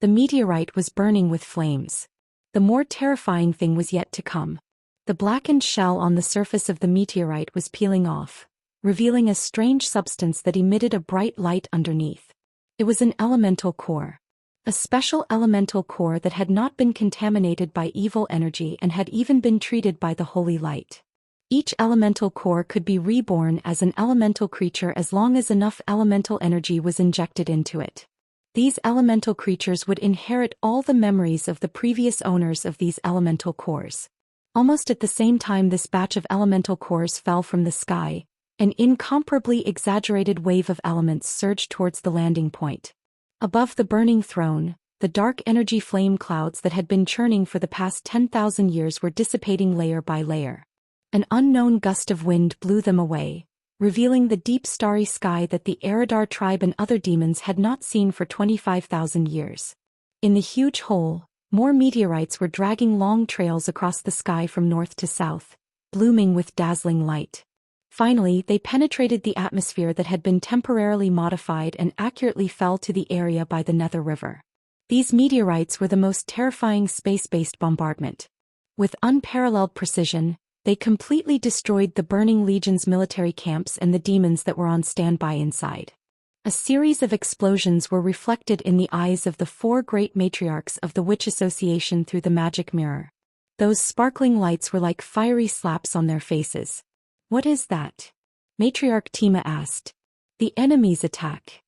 The meteorite was burning with flames. The more terrifying thing was yet to come. The blackened shell on the surface of the meteorite was peeling off, revealing a strange substance that emitted a bright light underneath. It was an elemental core. A special elemental core that had not been contaminated by evil energy and had even been treated by the holy light. Each elemental core could be reborn as an elemental creature as long as enough elemental energy was injected into it. These elemental creatures would inherit all the memories of the previous owners of these elemental cores. Almost at the same time this batch of elemental cores fell from the sky, an incomparably exaggerated wave of elements surged towards the landing point. Above the burning throne, the dark energy flame clouds that had been churning for the past 10,000 years were dissipating layer by layer. An unknown gust of wind blew them away, revealing the deep starry sky that the Eridar tribe and other demons had not seen for 25,000 years. In the huge hole, more meteorites were dragging long trails across the sky from north to south, blooming with dazzling light. Finally, they penetrated the atmosphere that had been temporarily modified and accurately fell to the area by the Nether River. These meteorites were the most terrifying space-based bombardment. With unparalleled precision, they completely destroyed the Burning Legion's military camps and the demons that were on standby inside. A series of explosions were reflected in the eyes of the 4 great matriarchs of the Witch Association through the magic mirror. Those sparkling lights were like fiery slaps on their faces. "What is that?" Matriarch Tima asked. "The enemy's attack."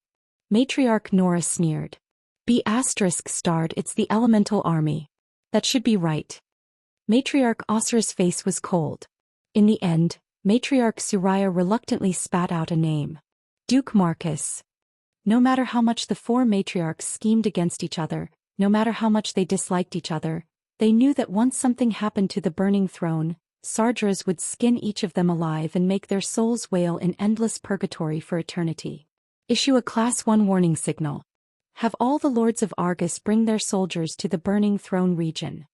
Matriarch Nora sneered. "B** starred, it's the elemental army. That should be right." Matriarch Osir's face was cold. In the end, Matriarch Suraya reluctantly spat out a name. Duke Marcus. No matter how much the 4 matriarchs schemed against each other, no matter how much they disliked each other, they knew that once something happened to the burning throne, Sardras would skin each of them alive and make their souls wail in endless purgatory for eternity. Issue a Class 1 warning signal. Have all the lords of Argus bring their soldiers to the burning throne region.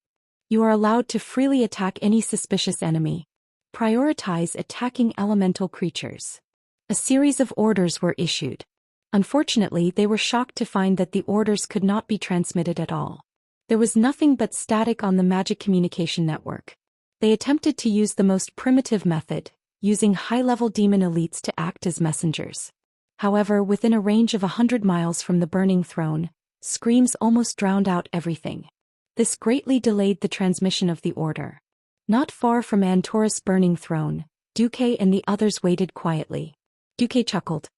You are allowed to freely attack any suspicious enemy. Prioritize attacking elemental creatures. A series of orders were issued. Unfortunately, they were shocked to find that the orders could not be transmitted at all. There was nothing but static on the magic communication network. They attempted to use the most primitive method, using high-level demon elites to act as messengers. However, within a range of 100 miles from the burning throne, screams almost drowned out everything. This greatly delayed the transmission of the order. Not far from Antorus' burning throne, Duque and the others waited quietly. Duque chuckled.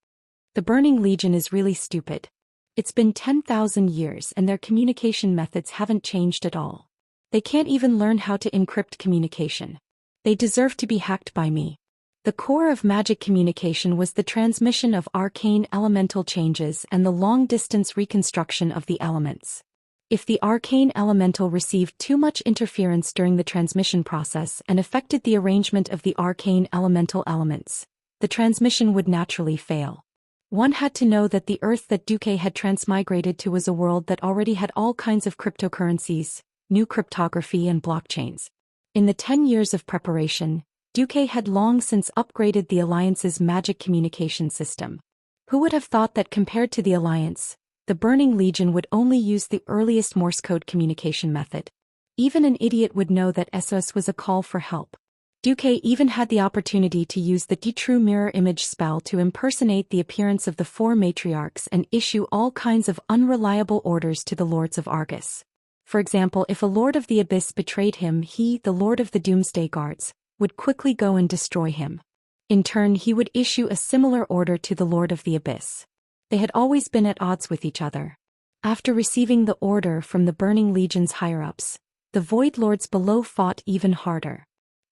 "The Burning Legion is really stupid. It's been 10,000 years and their communication methods haven't changed at all. They can't even learn how to encrypt communication. They deserve to be hacked by me." The core of magic communication was the transmission of arcane elemental changes and the long-distance reconstruction of the elements. If the arcane elemental received too much interference during the transmission process and affected the arrangement of the arcane elemental elements, the transmission would naturally fail. One had to know that the Earth that Duque had transmigrated to was a world that already had all kinds of cryptocurrencies, new cryptography and blockchains. In the 10 years of preparation, Duque had long since upgraded the Alliance's magic communication system. Who would have thought that compared to the Alliance, the Burning Legion would only use the earliest Morse code communication method? Even an idiot would know that SOS was a call for help. Duque even had the opportunity to use the True Mirror Image spell to impersonate the appearance of the four matriarchs and issue all kinds of unreliable orders to the lords of Argus. For example, if a lord of the abyss betrayed him, he, the lord of the Doomsday Guards, would quickly go and destroy him. In turn, he would issue a similar order to the lord of the abyss. They had always been at odds with each other. After receiving the order from the Burning Legion's higher-ups, the Void Lords below fought even harder.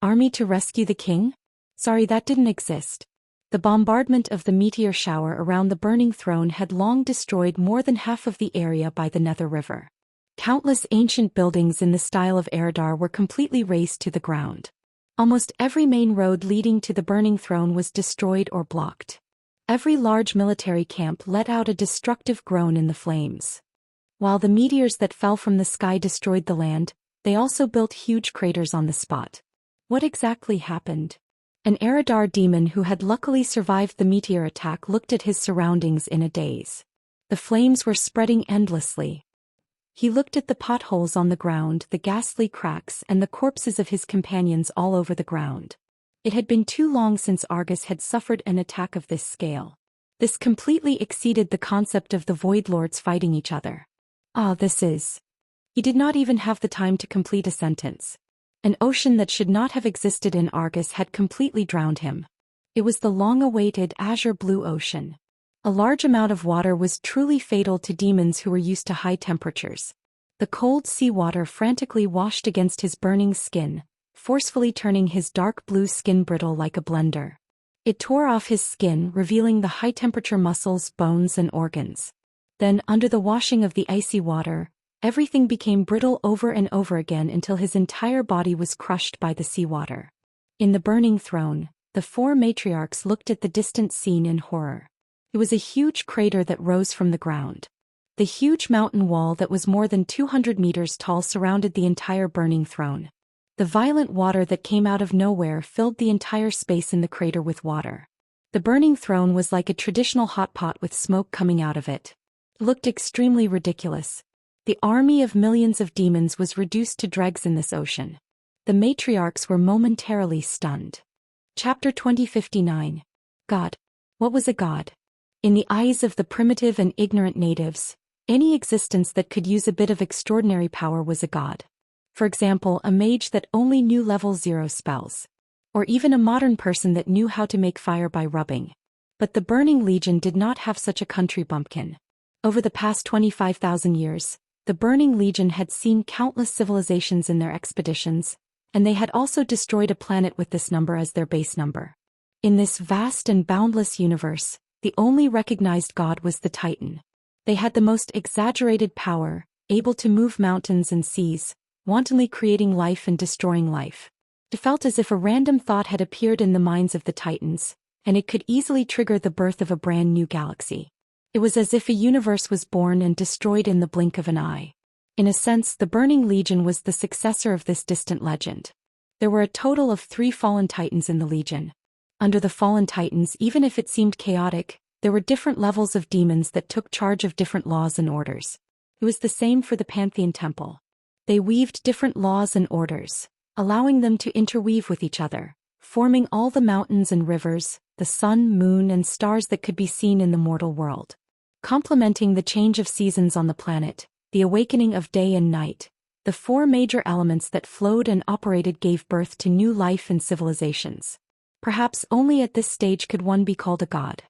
Army to rescue the king? Sorry, that didn't exist. The bombardment of the meteor shower around the burning throne had long destroyed more than half of the area by the Nether River. Countless ancient buildings in the style of Eredar were completely razed to the ground. Almost every main road leading to the burning throne was destroyed or blocked. Every large military camp let out a destructive groan in the flames. While the meteors that fell from the sky destroyed the land, they also built huge craters on the spot. What exactly happened? An Eredar demon who had luckily survived the meteor attack looked at his surroundings in a daze. The flames were spreading endlessly. He looked at the potholes on the ground, the ghastly cracks, and the corpses of his companions all over the ground. It had been too long since Argus had suffered an attack of this scale. This completely exceeded the concept of the Void Lords fighting each other. This is... He did not even have the time to complete a sentence. An ocean that should not have existed in Argus had completely drowned him. It was the long-awaited azure blue ocean. A large amount of water was truly fatal to demons who were used to high temperatures. The cold seawater frantically washed against his burning skin, forcefully turning his dark blue skin brittle like a blender. It tore off his skin, revealing the high-temperature muscles, bones, and organs. Then, under the washing of the icy water, everything became brittle over and over again until his entire body was crushed by the seawater. In the burning throne, the four matriarchs looked at the distant scene in horror. It was a huge crater that rose from the ground. The huge mountain wall that was more than 200 meters tall surrounded the entire burning throne. The violent water that came out of nowhere filled the entire space in the crater with water. The burning throne was like a traditional hot pot with smoke coming out of it. It looked extremely ridiculous. The army of millions of demons was reduced to dregs in this ocean. The matriarchs were momentarily stunned. Chapter 2059. God. What was a god? In the eyes of the primitive and ignorant natives, any existence that could use a bit of extraordinary power was a god. For example, a mage that only knew level 0 spells. Or even a modern person that knew how to make fire by rubbing. But the Burning Legion did not have such a country bumpkin. Over the past 25,000 years, the Burning Legion had seen countless civilizations in their expeditions, and they had also destroyed a planet with this number as their base number. In this vast and boundless universe, the only recognized god was the Titan. They had the most exaggerated power, able to move mountains and seas, wantonly creating life and destroying life. It felt as if a random thought had appeared in the minds of the Titans, and it could easily trigger the birth of a brand new galaxy. It was as if a universe was born and destroyed in the blink of an eye. In a sense, the Burning Legion was the successor of this distant legend. There were a total of 3 fallen titans in the Legion. Under the fallen titans, even if it seemed chaotic, there were different levels of demons that took charge of different laws and orders. It was the same for the Pantheon Temple. They weaved different laws and orders, allowing them to interweave with each other, forming all the mountains and rivers, the sun, moon, and stars that could be seen in the mortal world. Complementing the change of seasons on the planet, the awakening of day and night, the 4 major elements that flowed and operated gave birth to new life and civilizations. Perhaps only at this stage could one be called a god.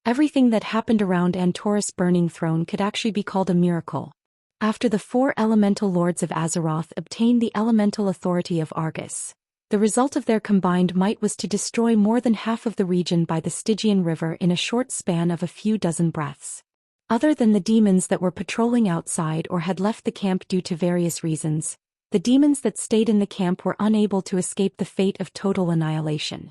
Everything that happened around Antorus' burning throne could actually be called a miracle. After the 4 elemental lords of Azeroth obtained the elemental authority of Argus, the result of their combined might was to destroy more than half of the region by the Stygian River in a short span of a few dozen breaths. Other than the demons that were patrolling outside or had left the camp due to various reasons, the demons that stayed in the camp were unable to escape the fate of total annihilation.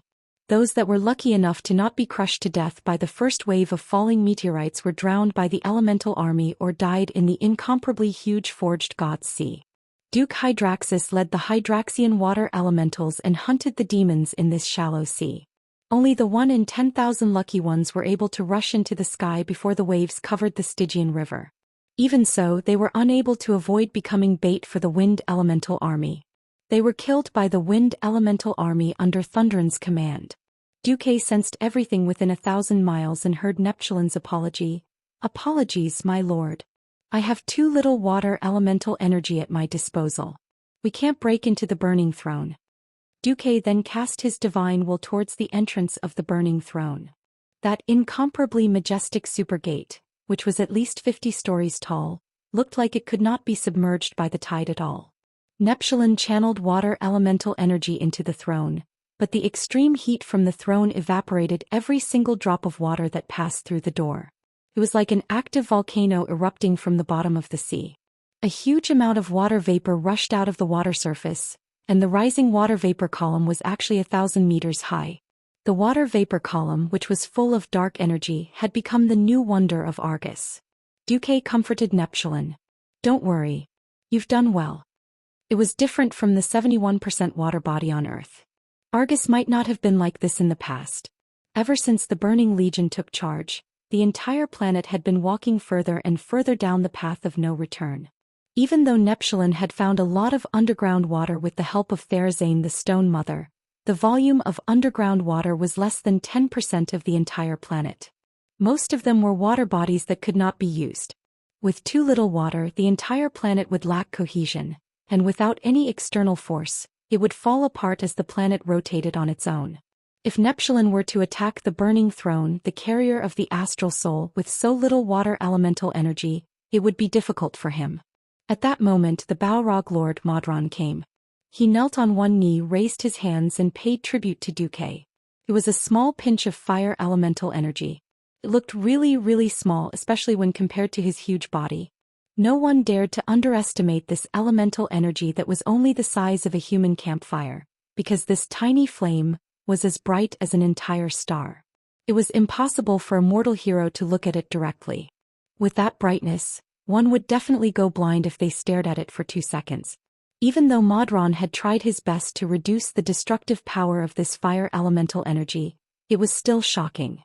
Those that were lucky enough to not be crushed to death by the first wave of falling meteorites were drowned by the elemental army or died in the incomparably huge Forged Gods Sea. Duke Hydraxis led the Hydraxian water elementals and hunted the demons in this shallow sea. Only the 1 in 10,000 lucky ones were able to rush into the sky before the waves covered the Stygian River. Even so, they were unable to avoid becoming bait for the wind elemental army. They were killed by the Wind Elemental Army under Thunderan's command. Duque sensed everything within 1,000 miles and heard Neptulin's apology. "Apologies, my lord. I have too little water elemental energy at my disposal. We can't break into the burning throne." Duque then cast his divine will towards the entrance of the burning throne. That incomparably majestic supergate, which was at least 50 stories tall, looked like it could not be submerged by the tide at all. Neptulin channeled water elemental energy into the throne, but the extreme heat from the throne evaporated every single drop of water that passed through the door. It was like an active volcano erupting from the bottom of the sea. A huge amount of water vapor rushed out of the water surface, and the rising water vapor column was actually 1,000 meters high. The water vapor column, which was full of dark energy, had become the new wonder of Argus. Duque comforted Neptulin. "Don't worry. You've done well." It was different from the 71% water body on Earth. Argus might not have been like this in the past. Ever since the Burning Legion took charge, the entire planet had been walking further and further down the path of no return. Even though Neptulin had found a lot of underground water with the help of Therazane the Stone Mother, the volume of underground water was less than 10% of the entire planet. Most of them were water bodies that could not be used. With too little water, the entire planet would lack cohesion, and without any external force, it would fall apart as the planet rotated on its own. If Neptulin were to attack the burning throne, the carrier of the astral soul, with so little water elemental energy, it would be difficult for him. At that moment the Balrog Lord Modron came. He knelt on one knee, raised his hands and paid tribute to Duque. It was a small pinch of fire elemental energy. It looked really small, especially when compared to his huge body. No one dared to underestimate this elemental energy that was only the size of a human campfire, because this tiny flame was as bright as an entire star. It was impossible for a mortal hero to look at it directly. With that brightness, one would definitely go blind if they stared at it for 2 seconds. Even though Modron had tried his best to reduce the destructive power of this fire elemental energy, it was still shocking.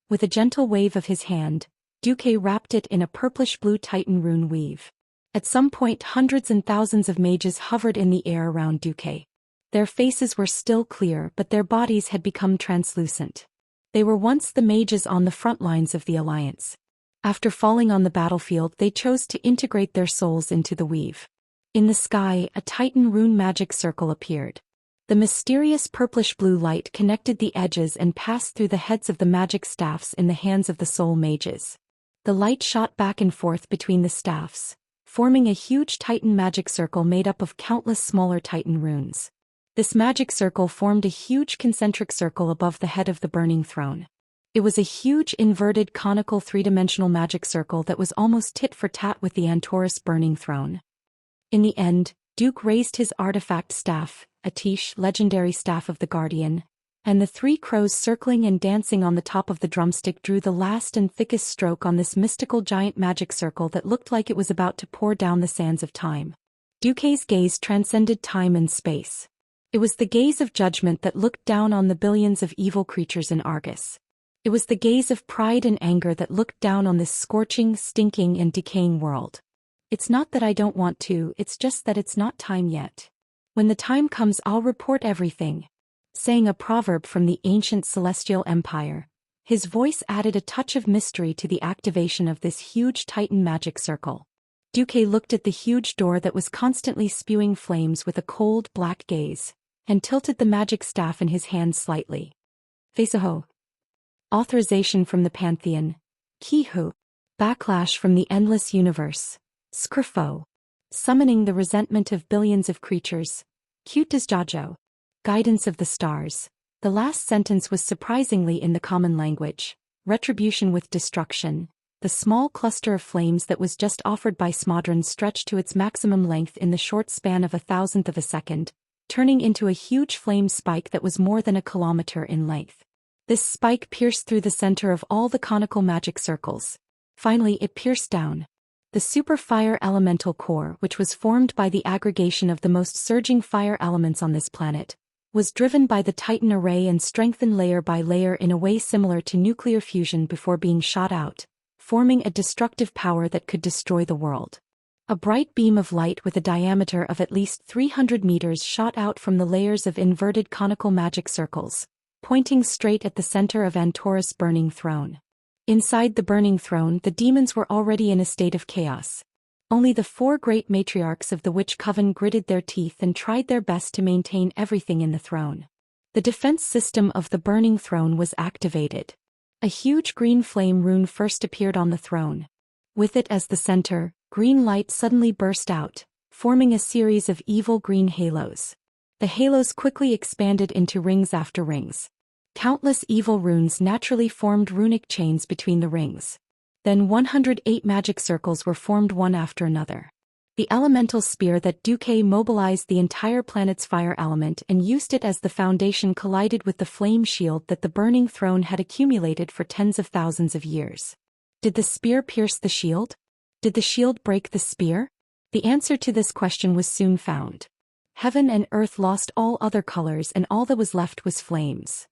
With a gentle wave of his hand, Duque wrapped it in a purplish-blue Titan rune weave. At some point hundreds and thousands of mages hovered in the air around Duque. Their faces were still clear, but their bodies had become translucent. They were once the mages on the front lines of the Alliance. After falling on the battlefield, they chose to integrate their souls into the weave. In the sky, a Titan rune magic circle appeared. The mysterious purplish-blue light connected the edges and passed through the heads of the magic staffs in the hands of the soul mages. The light shot back and forth between the staffs, forming a huge Titan magic circle made up of countless smaller Titan runes. This magic circle formed a huge concentric circle above the head of the burning throne. It was a huge inverted conical three-dimensional magic circle that was almost tit for tat with the Antorus burning throne. In the end, Duke raised his artifact staff, Atish, legendary staff of the Guardian, and the 3 crows circling and dancing on the top of the drumstick drew the last and thickest stroke on this mystical giant magic circle that looked like it was about to pour down the sands of time. Duque's gaze transcended time and space. It was the gaze of judgment that looked down on the billions of evil creatures in Argus. It was the gaze of pride and anger that looked down on this scorching, stinking and decaying world. "It's not that I don't want to, it's just that it's not time yet. When the time comes I'll report everything," saying a proverb from the ancient celestial empire. His voice added a touch of mystery to the activation of this huge Titan magic circle. Duque looked at the huge door that was constantly spewing flames with a cold, black gaze, and tilted the magic staff in his hand slightly. Faceho. Authorization from the Pantheon. Kihu. Backlash from the endless universe. Scrifo. Summoning the resentment of billions of creatures. Cute as Jajo. Guidance of the stars. The last sentence was surprisingly in the common language. Retribution with destruction. The small cluster of flames that was just offered by Smodron stretched to its maximum length in the short span of 1,000th of a second, turning into a huge flame spike that was more than a kilometer in length. This spike pierced through the center of all the conical magic circles. Finally, it pierced down. The super fire elemental core, which was formed by the aggregation of the most surging fire elements on this planet, was driven by the Titan array and strengthened layer by layer in a way similar to nuclear fusion before being shot out, forming a destructive power that could destroy the world. A bright beam of light with a diameter of at least 300 meters shot out from the layers of inverted conical magic circles, pointing straight at the center of Antorus' burning throne. Inside the burning throne, the demons were already in a state of chaos. Only the 4 great matriarchs of the witch coven gritted their teeth and tried their best to maintain everything in the throne. The defense system of the burning throne was activated. A huge green flame rune first appeared on the throne. With it as the center, green light suddenly burst out, forming a series of evil green halos. The halos quickly expanded into rings after rings. Countless evil runes naturally formed runic chains between the rings. Then 108 magic circles were formed one after another. The elemental spear that Duque mobilized the entire planet's fire element and used it as the foundation collided with the flame shield that the burning throne had accumulated for tens of thousands of years. Did the spear pierce the shield? Did the shield break the spear? The answer to this question was soon found. Heaven and earth lost all other colors and all that was left was flames.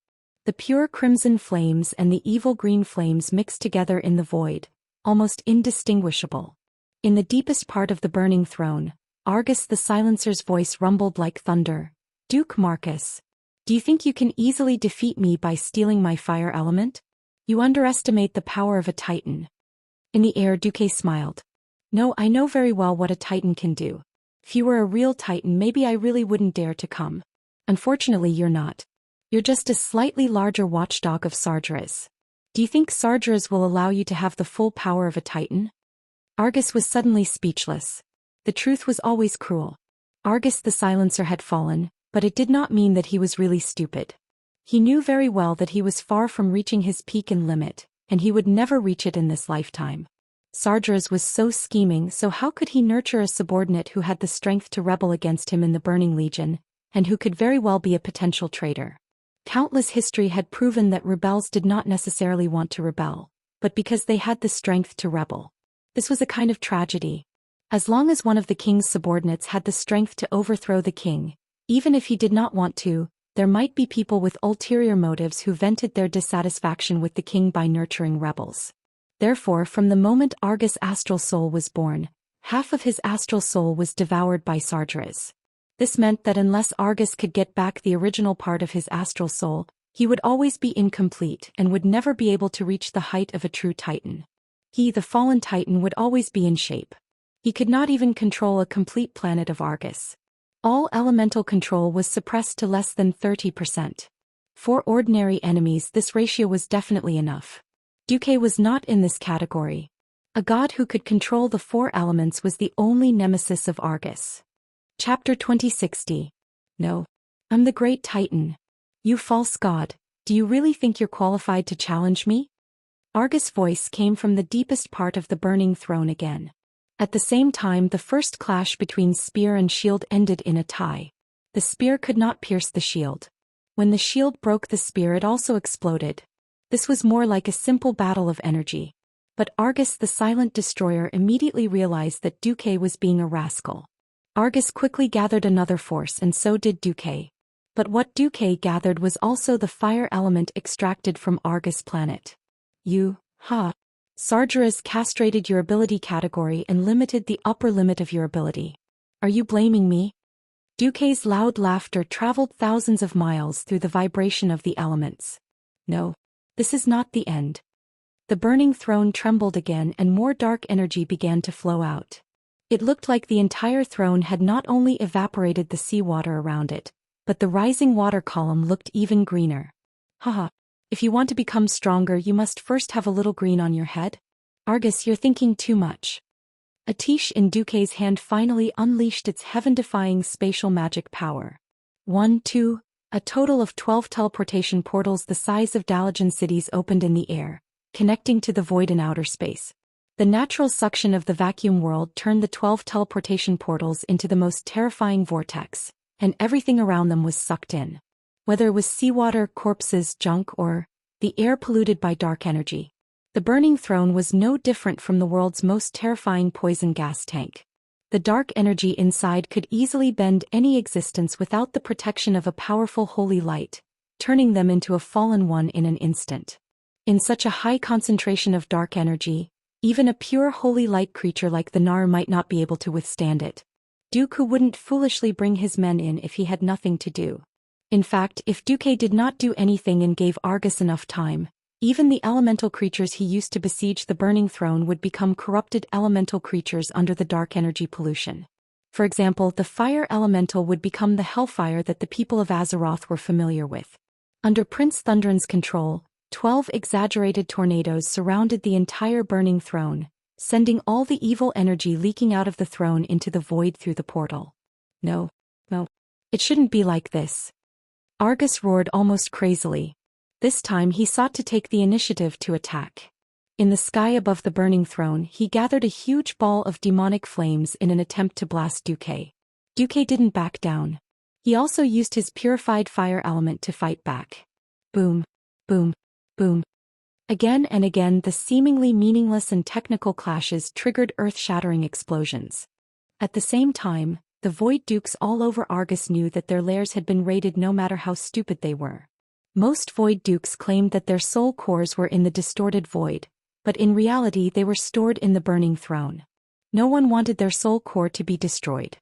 The pure crimson flames and the evil green flames mixed together in the void, almost indistinguishable. In the deepest part of the burning throne, Argus the Silencer's voice rumbled like thunder. Duke Marcus, do you think you can easily defeat me by stealing my fire element? You underestimate the power of a titan. In the air, Duque smiled. No, I know very well what a titan can do. If you were a real titan, maybe I really wouldn't dare to come. Unfortunately, you're not. You're just a slightly larger watchdog of Sargeras. Do you think Sargeras will allow you to have the full power of a titan? Argus was suddenly speechless. The truth was always cruel. Argus the Silencer had fallen, but it did not mean that he was really stupid. He knew very well that he was far from reaching his peak and limit, and he would never reach it in this lifetime. Sargeras was so scheming, so how could he nurture a subordinate who had the strength to rebel against him in the Burning Legion, and who could very well be a potential traitor? Countless history had proven that rebels did not necessarily want to rebel, but because they had the strength to rebel. This was a kind of tragedy. As long as one of the king's subordinates had the strength to overthrow the king, even if he did not want to, there might be people with ulterior motives who vented their dissatisfaction with the king by nurturing rebels. Therefore, from the moment Argus' astral soul was born, half of his astral soul was devoured by Sargeras. This meant that unless Argus could get back the original part of his astral soul, he would always be incomplete and would never be able to reach the height of a true titan. He, the fallen titan, would always be in shape. He could not even control a complete planet of Argus. All elemental control was suppressed to less than 30%. For ordinary enemies, this ratio was definitely enough. Duque was not in this category. A god who could control the 4 elements was the only nemesis of Argus. Chapter 2060. No. I'm the great titan. You false god, do you really think you're qualified to challenge me? Argus' voice came from the deepest part of the burning throne again. At the same time, the first clash between spear and shield ended in a tie. The spear could not pierce the shield. When the shield broke the spear, it also exploded. This was more like a simple battle of energy. But Argus the Silent Destroyer immediately realized that Duque was being a rascal. Argus quickly gathered another force, and so did Duque. But what Duque gathered was also the fire element extracted from Argus' planet. Sargeras castrated your ability category and limited the upper limit of your ability. Are you blaming me? Duque's loud laughter traveled thousands of miles through the vibration of the elements. No. This is not the end. The burning throne trembled again and more dark energy began to flow out. It looked like the entire throne had not only evaporated the seawater around it, but the rising water column looked even greener. If you want to become stronger, you must first have a little green on your head? Argus, you're thinking too much. A tish in Duque's hand finally unleashed its heaven-defying spatial magic power. 1, 2, a total of 12 teleportation portals the size of Dalajan cities opened in the air, connecting to the void in outer space. The natural suction of the vacuum world turned the 12 teleportation portals into the most terrifying vortex, and everything around them was sucked in. Whether it was seawater, corpses, junk, or the air polluted by dark energy. The burning throne was no different from the world's most terrifying poison gas tank. The dark energy inside could easily bend any existence without the protection of a powerful holy light, turning them into a fallen one in an instant. In such a high concentration of dark energy, Even a pure holy light creature like the Nar might not be able to withstand it. Dooku wouldn't foolishly bring his men in if he had nothing to do. In fact, if Dooku did not do anything and gave Argus enough time, even the elemental creatures he used to besiege the burning throne would become corrupted elemental creatures under the dark energy pollution. For example, the fire elemental would become the hellfire that the people of Azeroth were familiar with. Under Prince Thunderan's control, 12 exaggerated tornadoes surrounded the entire burning throne, sending all the evil energy leaking out of the throne into the void through the portal. No. It shouldn't be like this. Argus roared almost crazily. This time he sought to take the initiative to attack. In the sky above the burning throne, he gathered a huge ball of demonic flames in an attempt to blast Dooku. Dooku didn't back down. He also used his purified fire element to fight back. Boom. Boom. Boom. Again and again the seemingly meaningless and technical clashes triggered earth-shattering explosions. At the same time, the Void Dukes all over Argus knew that their lairs had been raided no matter how stupid they were. Most Void Dukes claimed that their soul cores were in the distorted void, but in reality they were stored in the burning throne. No one wanted their soul core to be destroyed.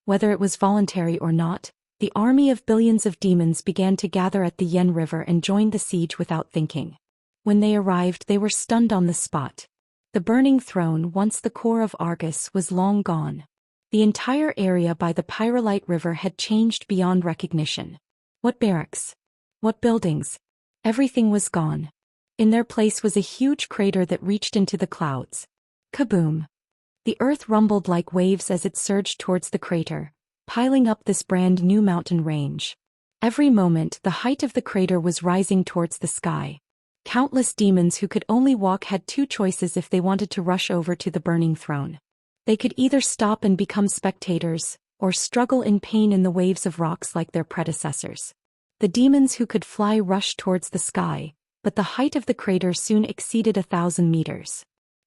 Whether it was voluntary or not, the army of billions of demons began to gather at the Yen River and joined the siege without thinking. When they arrived, they were stunned on the spot. The burning throne, once the core of Argus, was long gone. The entire area by the Pyrolite River had changed beyond recognition. What barracks? What buildings? Everything was gone. In their place was a huge crater that reached into the clouds. Kaboom! The earth rumbled like waves as it surged towards the crater, piling up this brand new mountain range. Every moment, the height of the crater was rising towards the sky. Countless demons who could only walk had two choices if they wanted to rush over to the burning throne. They could either stop and become spectators, or struggle in pain in the waves of rocks like their predecessors. The demons who could fly rushed towards the sky, but the height of the crater soon exceeded 1,000 meters.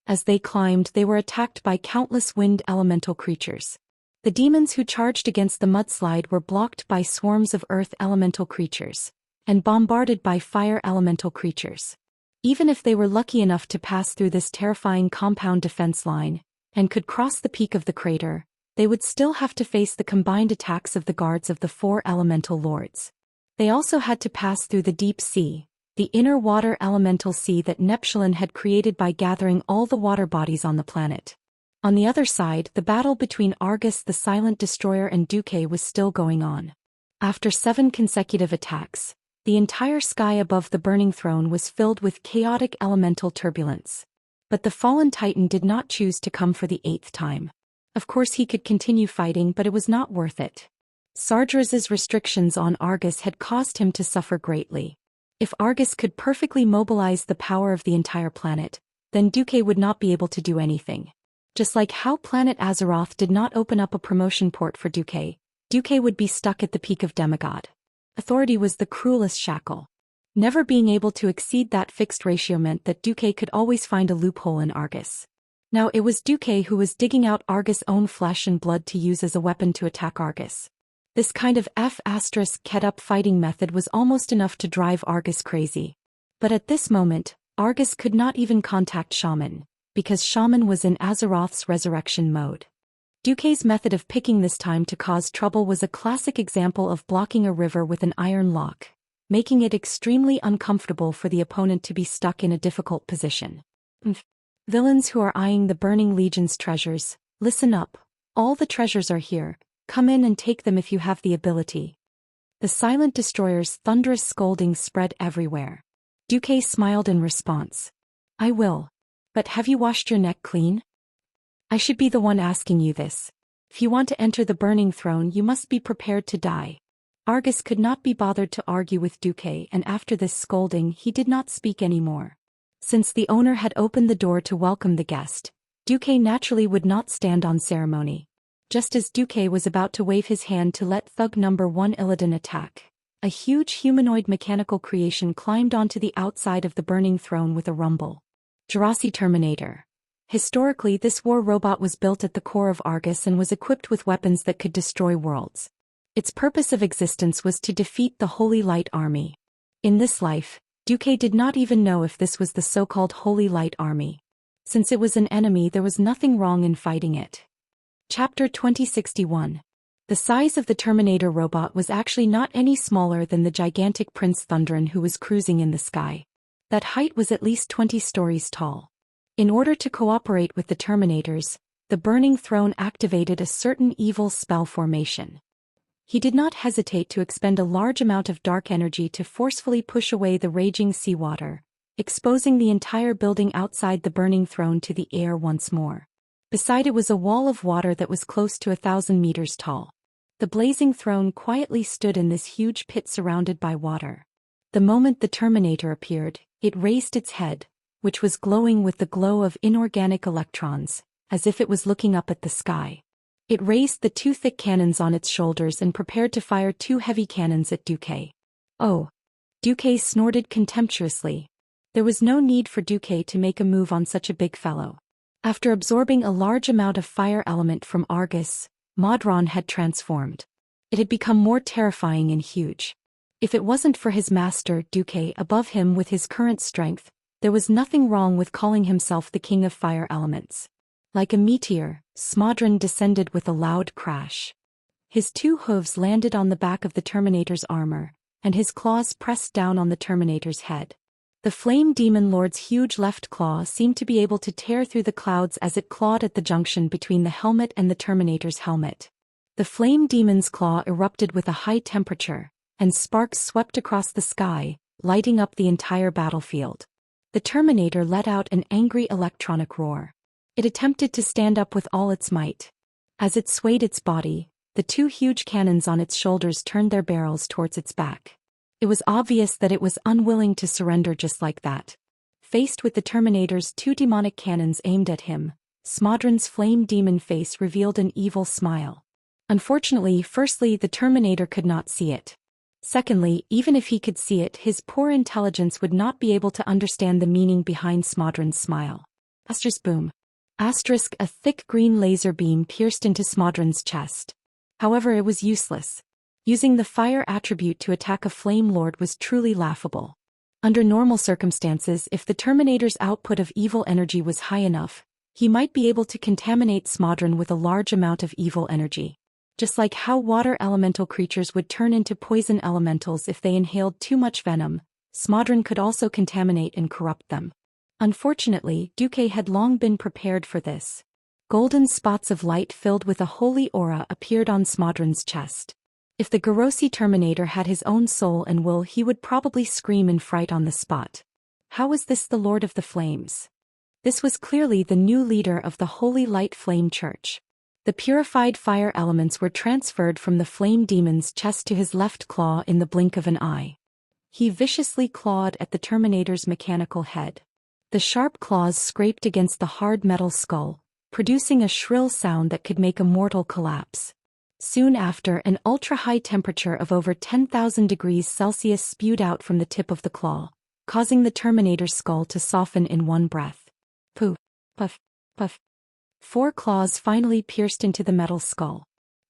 As they climbed, they were attacked by countless wind elemental creatures. The demons who charged against the mudslide were blocked by swarms of earth elemental creatures, and bombarded by fire elemental creatures. Even if they were lucky enough to pass through this terrifying compound defense line, and could cross the peak of the crater, they would still have to face the combined attacks of the guards of the 4 elemental lords. They also had to pass through the deep sea, the inner water elemental sea that Neptulin had created by gathering all the water bodies on the planet. On the other side, the battle between Argus the Silent Destroyer and Dooku was still going on. After 7 consecutive attacks, the entire sky above the burning throne was filled with chaotic elemental turbulence. But the fallen titan did not choose to come for the 8th time. Of course he could continue fighting, but it was not worth it. Sargeraz's restrictions on Argus had caused him to suffer greatly. If Argus could perfectly mobilize the power of the entire planet, then Dooku would not be able to do anything. Just like how planet Azeroth did not open up a promotion port for Dooku, Dooku would be stuck at the peak of demigod. Authority was the cruelest shackle. Never being able to exceed that fixed ratio meant that Dooku could always find a loophole in Argus. Now it was Dooku who was digging out Argus' own flesh and blood to use as a weapon to attack Argus. This kind of F***-up fighting method was almost enough to drive Argus crazy. But at this moment, Argus could not even contact Shaman, because Shaman was in Azeroth's resurrection mode. Dooku's method of picking this time to cause trouble was a classic example of blocking a river with an iron lock, making it extremely uncomfortable for the opponent to be stuck in a difficult position. Villains who are eyeing the Burning Legion's treasures, listen up. All the treasures are here. Come in and take them if you have the ability. The Silent Destroyer's thunderous scolding spread everywhere. Dooku smiled in response. I will. But have you washed your neck clean? I should be the one asking you this. If you want to enter the burning throne, you must be prepared to die. Argus could not be bothered to argue with Dooku, and after this scolding he did not speak anymore. Since the owner had opened the door to welcome the guest, Dooku naturally would not stand on ceremony. Just as Dooku was about to wave his hand to let Thug No. 1 Illidan attack, a huge humanoid mechanical creation climbed onto the outside of the burning throne with a rumble. Jurassic Terminator. Historically, this war robot was built at the core of Argus and was equipped with weapons that could destroy worlds. Its purpose of existence was to defeat the Holy Light Army. In this life, Dooku did not even know if this was the so-called Holy Light Army. Since it was an enemy, there was nothing wrong in fighting it. Chapter 2061. The size of the Terminator robot was actually not any smaller than the gigantic Prince Thunderin who was cruising in the sky. That height was at least 20 stories tall. In order to cooperate with the Terminators, the Burning Throne activated a certain evil spell formation. He did not hesitate to expend a large amount of dark energy to forcefully push away the raging seawater, exposing the entire building outside the Burning Throne to the air once more. Beside it was a wall of water that was close to 1,000 meters tall. The blazing throne quietly stood in this huge pit surrounded by water. The moment the Terminator appeared, it raised its head, which was glowing with the glow of inorganic electrons, as if it was looking up at the sky. It raised the two thick cannons on its shoulders and prepared to fire two heavy cannons at Duque. Oh! Duque snorted contemptuously. There was no need for Duque to make a move on such a big fellow. After absorbing a large amount of fire element from Argus, Modron had transformed. It had become more terrifying and huge. If it wasn't for his master, Duque, above him with his current strength, there was nothing wrong with calling himself the king of fire elements. Like a meteor, Smodron descended with a loud crash. His two hooves landed on the back of the Terminator's armor, and his claws pressed down on the Terminator's head. The Flame Demon Lord's huge left claw seemed to be able to tear through the clouds as it clawed at the junction between the helmet and the Terminator's helmet. The Flame Demon's claw erupted with a high temperature, and sparks swept across the sky, lighting up the entire battlefield. The Terminator let out an angry electronic roar. It attempted to stand up with all its might. As it swayed its body, the two huge cannons on its shoulders turned their barrels towards its back. It was obvious that it was unwilling to surrender just like that. Faced with the Terminator's two demonic cannons aimed at him, Smodron's flame demon face revealed an evil smile. Unfortunately, firstly, the Terminator could not see it. Secondly, even if he could see it, his poor intelligence would not be able to understand the meaning behind Smodron's smile. Boom. A thick green laser beam pierced into Smodron's chest. However, it was useless. Using the fire attribute to attack a Flame Lord was truly laughable. Under normal circumstances, if the Terminator's output of evil energy was high enough, he might be able to contaminate Smodron with a large amount of evil energy. Just like how water elemental creatures would turn into poison elementals if they inhaled too much venom, Smodron could also contaminate and corrupt them. Unfortunately, Duque had long been prepared for this. Golden spots of light filled with a holy aura appeared on Smodron's chest. If the Garossi Terminator had his own soul and will, he would probably scream in fright on the spot. How was this the Lord of the Flames? This was clearly the new leader of the Holy Light Flame Church. The purified fire elements were transferred from the Flame Demon's chest to his left claw in the blink of an eye. He viciously clawed at the Terminator's mechanical head. The sharp claws scraped against the hard metal skull, producing a shrill sound that could make a mortal collapse. Soon after, an ultra-high temperature of over 10,000 degrees Celsius spewed out from the tip of the claw, causing the Terminator's skull to soften in one breath. Poof, puff, puff. 4 claws finally pierced into the metal skull.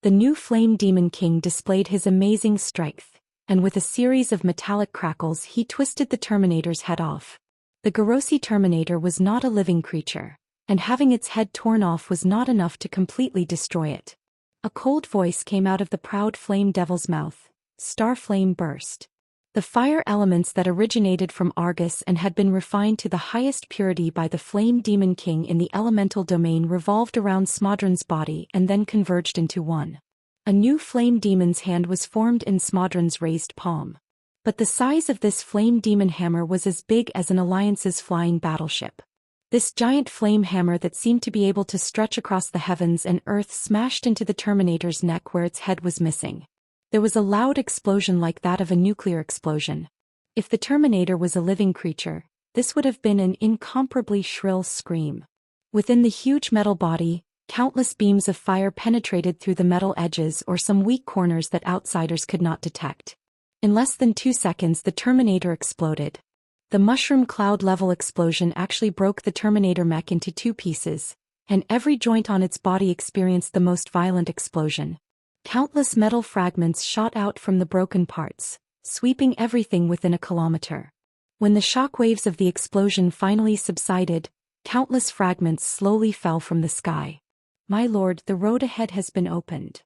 The new Flame Demon King displayed his amazing strength, and with a series of metallic crackles he twisted the Terminator's head off. The Garossi Terminator was not a living creature, and having its head torn off was not enough to completely destroy it. A cold voice came out of the proud Flame Devil's mouth. Starflame burst. The fire elements that originated from Argus and had been refined to the highest purity by the Flame Demon King in the elemental domain revolved around Smodron's body and then converged into one. A new Flame Demon's hand was formed in Smodron's raised palm. But the size of this Flame Demon hammer was as big as an Alliance's flying battleship. This giant flame hammer that seemed to be able to stretch across the heavens and earth smashed into the Terminator's neck where its head was missing. There was a loud explosion like that of a nuclear explosion. If the Terminator was a living creature, this would have been an incomparably shrill scream. Within the huge metal body, countless beams of fire penetrated through the metal edges or some weak corners that outsiders could not detect. In less than 2 seconds, the Terminator exploded. The mushroom cloud-level explosion actually broke the Terminator mech into 2 pieces, and every joint on its body experienced the most violent explosion. Countless metal fragments shot out from the broken parts, sweeping everything within a kilometer. When the shock waves of the explosion finally subsided, countless fragments slowly fell from the sky. My lord, the road ahead has been opened.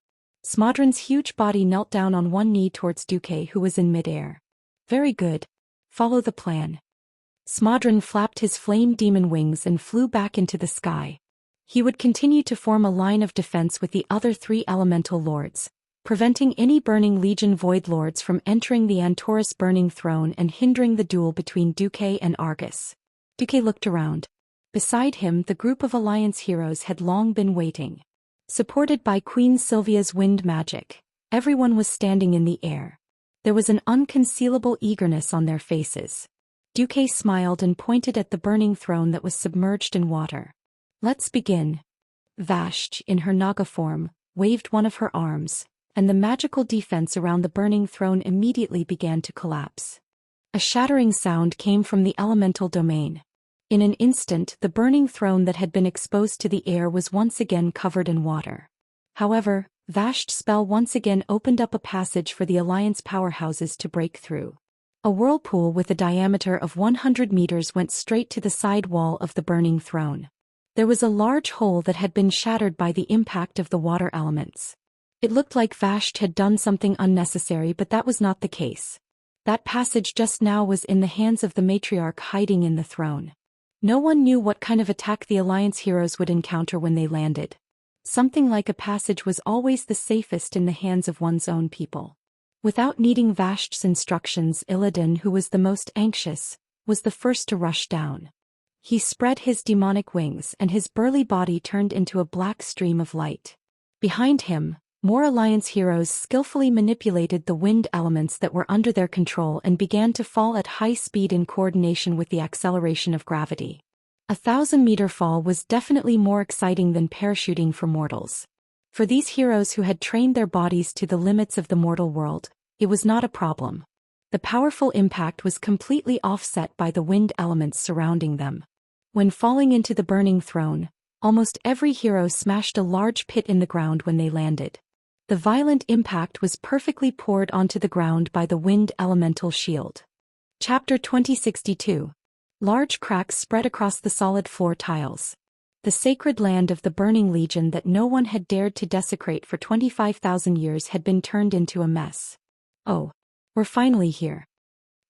Smodron's huge body knelt down on one knee towards Duque, who was in midair. Very good. Follow the plan. Smodron flapped his flame demon wings and flew back into the sky. He would continue to form a line of defense with the other 3 elemental lords, preventing any Burning Legion Void Lords from entering the Antorus Burning Throne and hindering the duel between Duque and Argus. Duque looked around. Beside him, the group of Alliance heroes had long been waiting. Supported by Queen Sylvia's wind magic, everyone was standing in the air. There was an unconcealable eagerness on their faces. Duque smiled and pointed at the burning throne that was submerged in water. Let's begin. Vashti, in her Naga form, waved one of her arms, and the magical defense around the burning throne immediately began to collapse. A shattering sound came from the elemental domain. In an instant, the burning throne that had been exposed to the air was once again covered in water. However, Vashti's spell once again opened up a passage for the Alliance powerhouses to break through. A whirlpool with a diameter of 100 meters went straight to the side wall of the burning throne. There was a large hole that had been shattered by the impact of the water elements. It looked like Vashti had done something unnecessary, but that was not the case. That passage just now was in the hands of the matriarch hiding in the throne. No one knew what kind of attack the Alliance heroes would encounter when they landed. Something like a passage was always the safest in the hands of one's own people. Without needing Vashti's instructions, Illidan, who was the most anxious, was the first to rush down. He spread his demonic wings and his burly body turned into a black stream of light. Behind him, more Alliance heroes skillfully manipulated the wind elements that were under their control and began to fall at high speed in coordination with the acceleration of gravity. A 1,000-meter fall was definitely more exciting than parachuting for mortals. For these heroes who had trained their bodies to the limits of the mortal world, it was not a problem. The powerful impact was completely offset by the wind elements surrounding them. When falling into the burning throne, almost every hero smashed a large pit in the ground when they landed. The violent impact was perfectly poured onto the ground by the wind elemental shield. Chapter 2062. Large cracks spread across the solid floor tiles. The sacred land of the Burning Legion that no one had dared to desecrate for 25,000 years had been turned into a mess. Oh, we're finally here.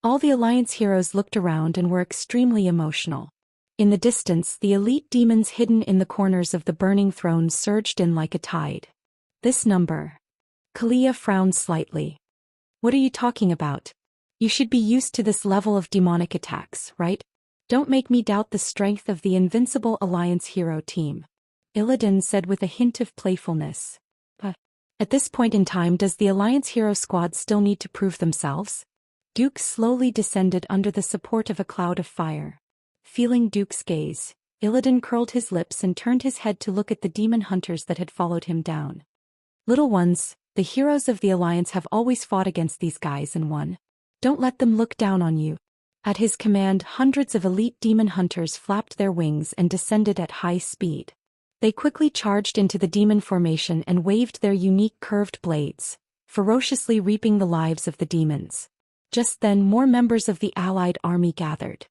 All the Alliance heroes looked around and were extremely emotional. In the distance, the elite demons hidden in the corners of the burning throne surged in like a tide. This number. Kalia frowned slightly. What are you talking about? You should be used to this level of demonic attacks, right? Don't make me doubt the strength of the invincible Alliance hero team. Illidan said with a hint of playfulness. But at this point in time, does the Alliance hero squad still need to prove themselves? Duke slowly descended under the support of a cloud of fire. Feeling Duke's gaze, Illidan curled his lips and turned his head to look at the demon hunters that had followed him down. Little ones, the heroes of the Alliance have always fought against these guys and won. Don't let them look down on you. At his command, hundreds of elite demon hunters flapped their wings and descended at high speed. They quickly charged into the demon formation and waved their unique curved blades, ferociously reaping the lives of the demons. Just then, more members of the allied army gathered.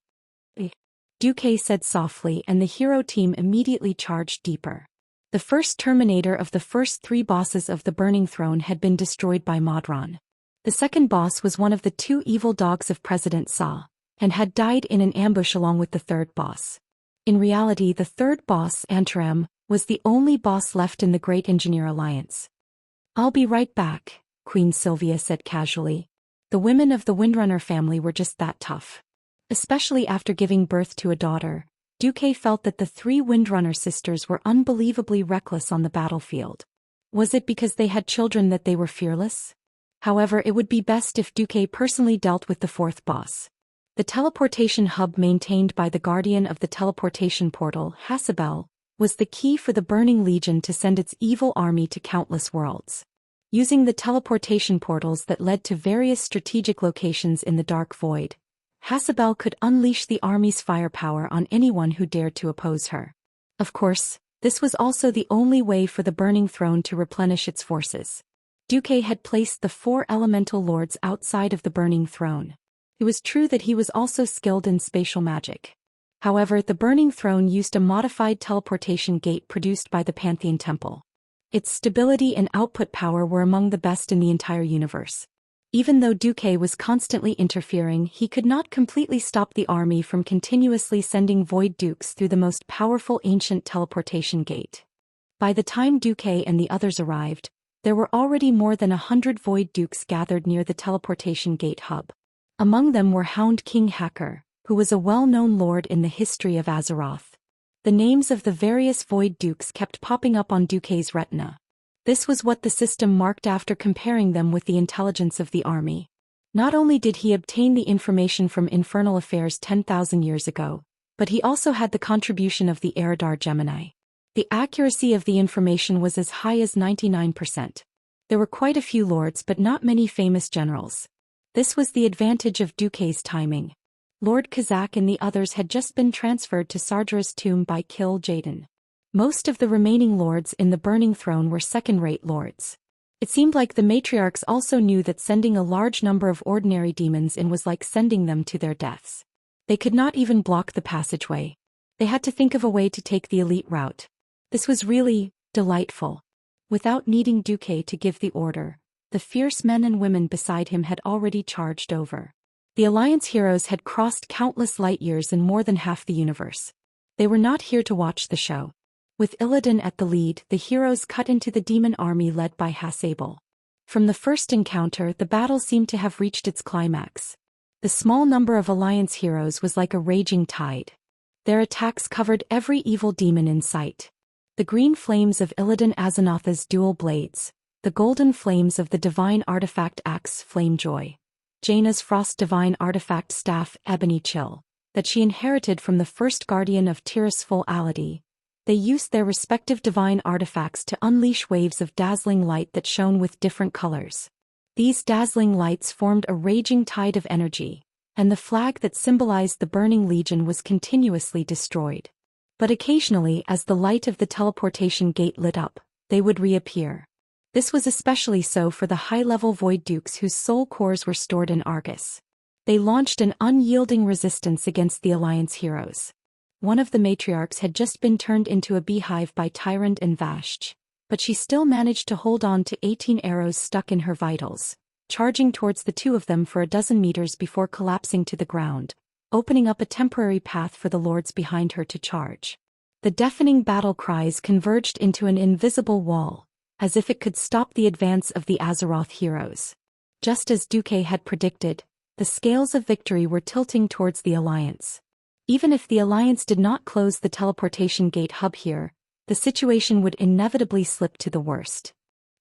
Duque said softly, and the hero team immediately charged deeper. The first Terminator of the first 3 bosses of the Burning Throne had been destroyed by Modron. The second boss was one of the 2 evil dogs of President Sa, and had died in an ambush along with the third boss. In reality, the third boss, Antaram, was the only boss left in the Great Engineer Alliance. I'll be right back, Queen Sylvia said casually. The women of the Windrunner family were just that tough. Especially after giving birth to a daughter, Duque felt that the 3 Windrunner sisters were unbelievably reckless on the battlefield. Was it because they had children that they were fearless? However, it would be best if Duque personally dealt with the 4th boss. The teleportation hub maintained by the guardian of the teleportation portal, Hasabel, was the key for the Burning Legion to send its evil army to countless worlds. Using the teleportation portals that led to various strategic locations in the Dark Void, Hasabel could unleash the army's firepower on anyone who dared to oppose her. Of course, this was also the only way for the Burning Throne to replenish its forces. Duque had placed the 4 elemental lords outside of the Burning Throne. It was true that he was also skilled in spatial magic. However, the Burning Throne used a modified teleportation gate produced by the Pantheon Temple. Its stability and output power were among the best in the entire universe. Even though Duque was constantly interfering, he could not completely stop the army from continuously sending Void Dukes through the most powerful ancient teleportation gate. By the time Duque and the others arrived, there were already more than 100 Void Dukes gathered near the teleportation gate hub. Among them were Hound King Hacker, who was a well-known lord in the history of Azeroth. The names of the various Void Dukes kept popping up on Duque's retina. This was what the system marked after comparing them with the intelligence of the army. Not only did he obtain the information from Infernal Affairs 10,000 years ago, but he also had the contribution of the Eridar Gemini. The accuracy of the information was as high as 99%. There were quite a few lords but not many famous generals. This was the advantage of Duque's timing. Lord Kazak and the others had just been transferred to Sardra's tomb by Kill Jaden. Most of the remaining lords in the Burning Throne were second-rate lords. It seemed like the matriarchs also knew that sending a large number of ordinary demons in was like sending them to their deaths. They could not even block the passageway. They had to think of a way to take the elite route. This was really delightful. Without needing Duque to give the order, the fierce men and women beside him had already charged over. The Alliance heroes had crossed countless light years in more than half the universe. They were not here to watch the show. With Illidan at the lead, the heroes cut into the demon army led by Hasable. From the first encounter, the battle seemed to have reached its climax. The small number of Alliance heroes was like a raging tide. Their attacks covered every evil demon in sight. The green flames of Illidan Azanatha's dual blades, the golden flames of the divine artifact axe Flamejoy, Jaina's frost divine artifact staff Ebony Chill, that she inherited from the first guardian of Tirisful Ality. They used their respective divine artifacts to unleash waves of dazzling light that shone with different colors. These dazzling lights formed a raging tide of energy, and the flag that symbolized the Burning Legion was continuously destroyed. But occasionally, as the light of the teleportation gate lit up, they would reappear. This was especially so for the high-level Void Dukes whose soul cores were stored in Argus. They launched an unyielding resistance against the Alliance heroes. One of the matriarchs had just been turned into a beehive by Tyrant and Vashj, but she still managed to hold on to 18 arrows stuck in her vitals, charging towards the two of them for a dozen meters before collapsing to the ground, opening up a temporary path for the lords behind her to charge. The deafening battle cries converged into an invisible wall, as if it could stop the advance of the Azeroth heroes. Just as Duque had predicted, the scales of victory were tilting towards the Alliance. Even if the Alliance did not close the teleportation gate hub here, the situation would inevitably slip to the worst.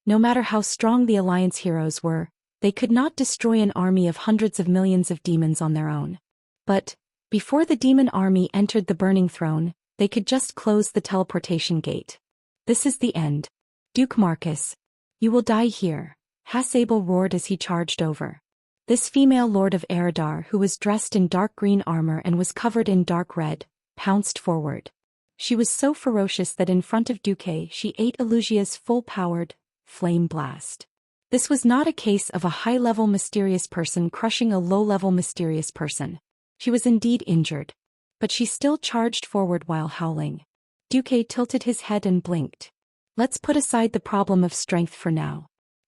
No matter how strong the Alliance heroes were, they could not destroy an army of hundreds of millions of demons on their own. But, before the demon army entered the Burning Throne, they could just close the teleportation gate. This is the end. Duke Marcus. You will die here, Hasable roared as he charged over. This female lord of Eridar, who was dressed in dark green armor and was covered in dark red, pounced forward. She was so ferocious that in front of Duque she ate Elusia's full-powered flame blast. This was not a case of a high-level mysterious person crushing a low-level mysterious person. She was indeed injured. But she still charged forward while howling. Duque tilted his head and blinked. Let's put aside the problem of strength for now.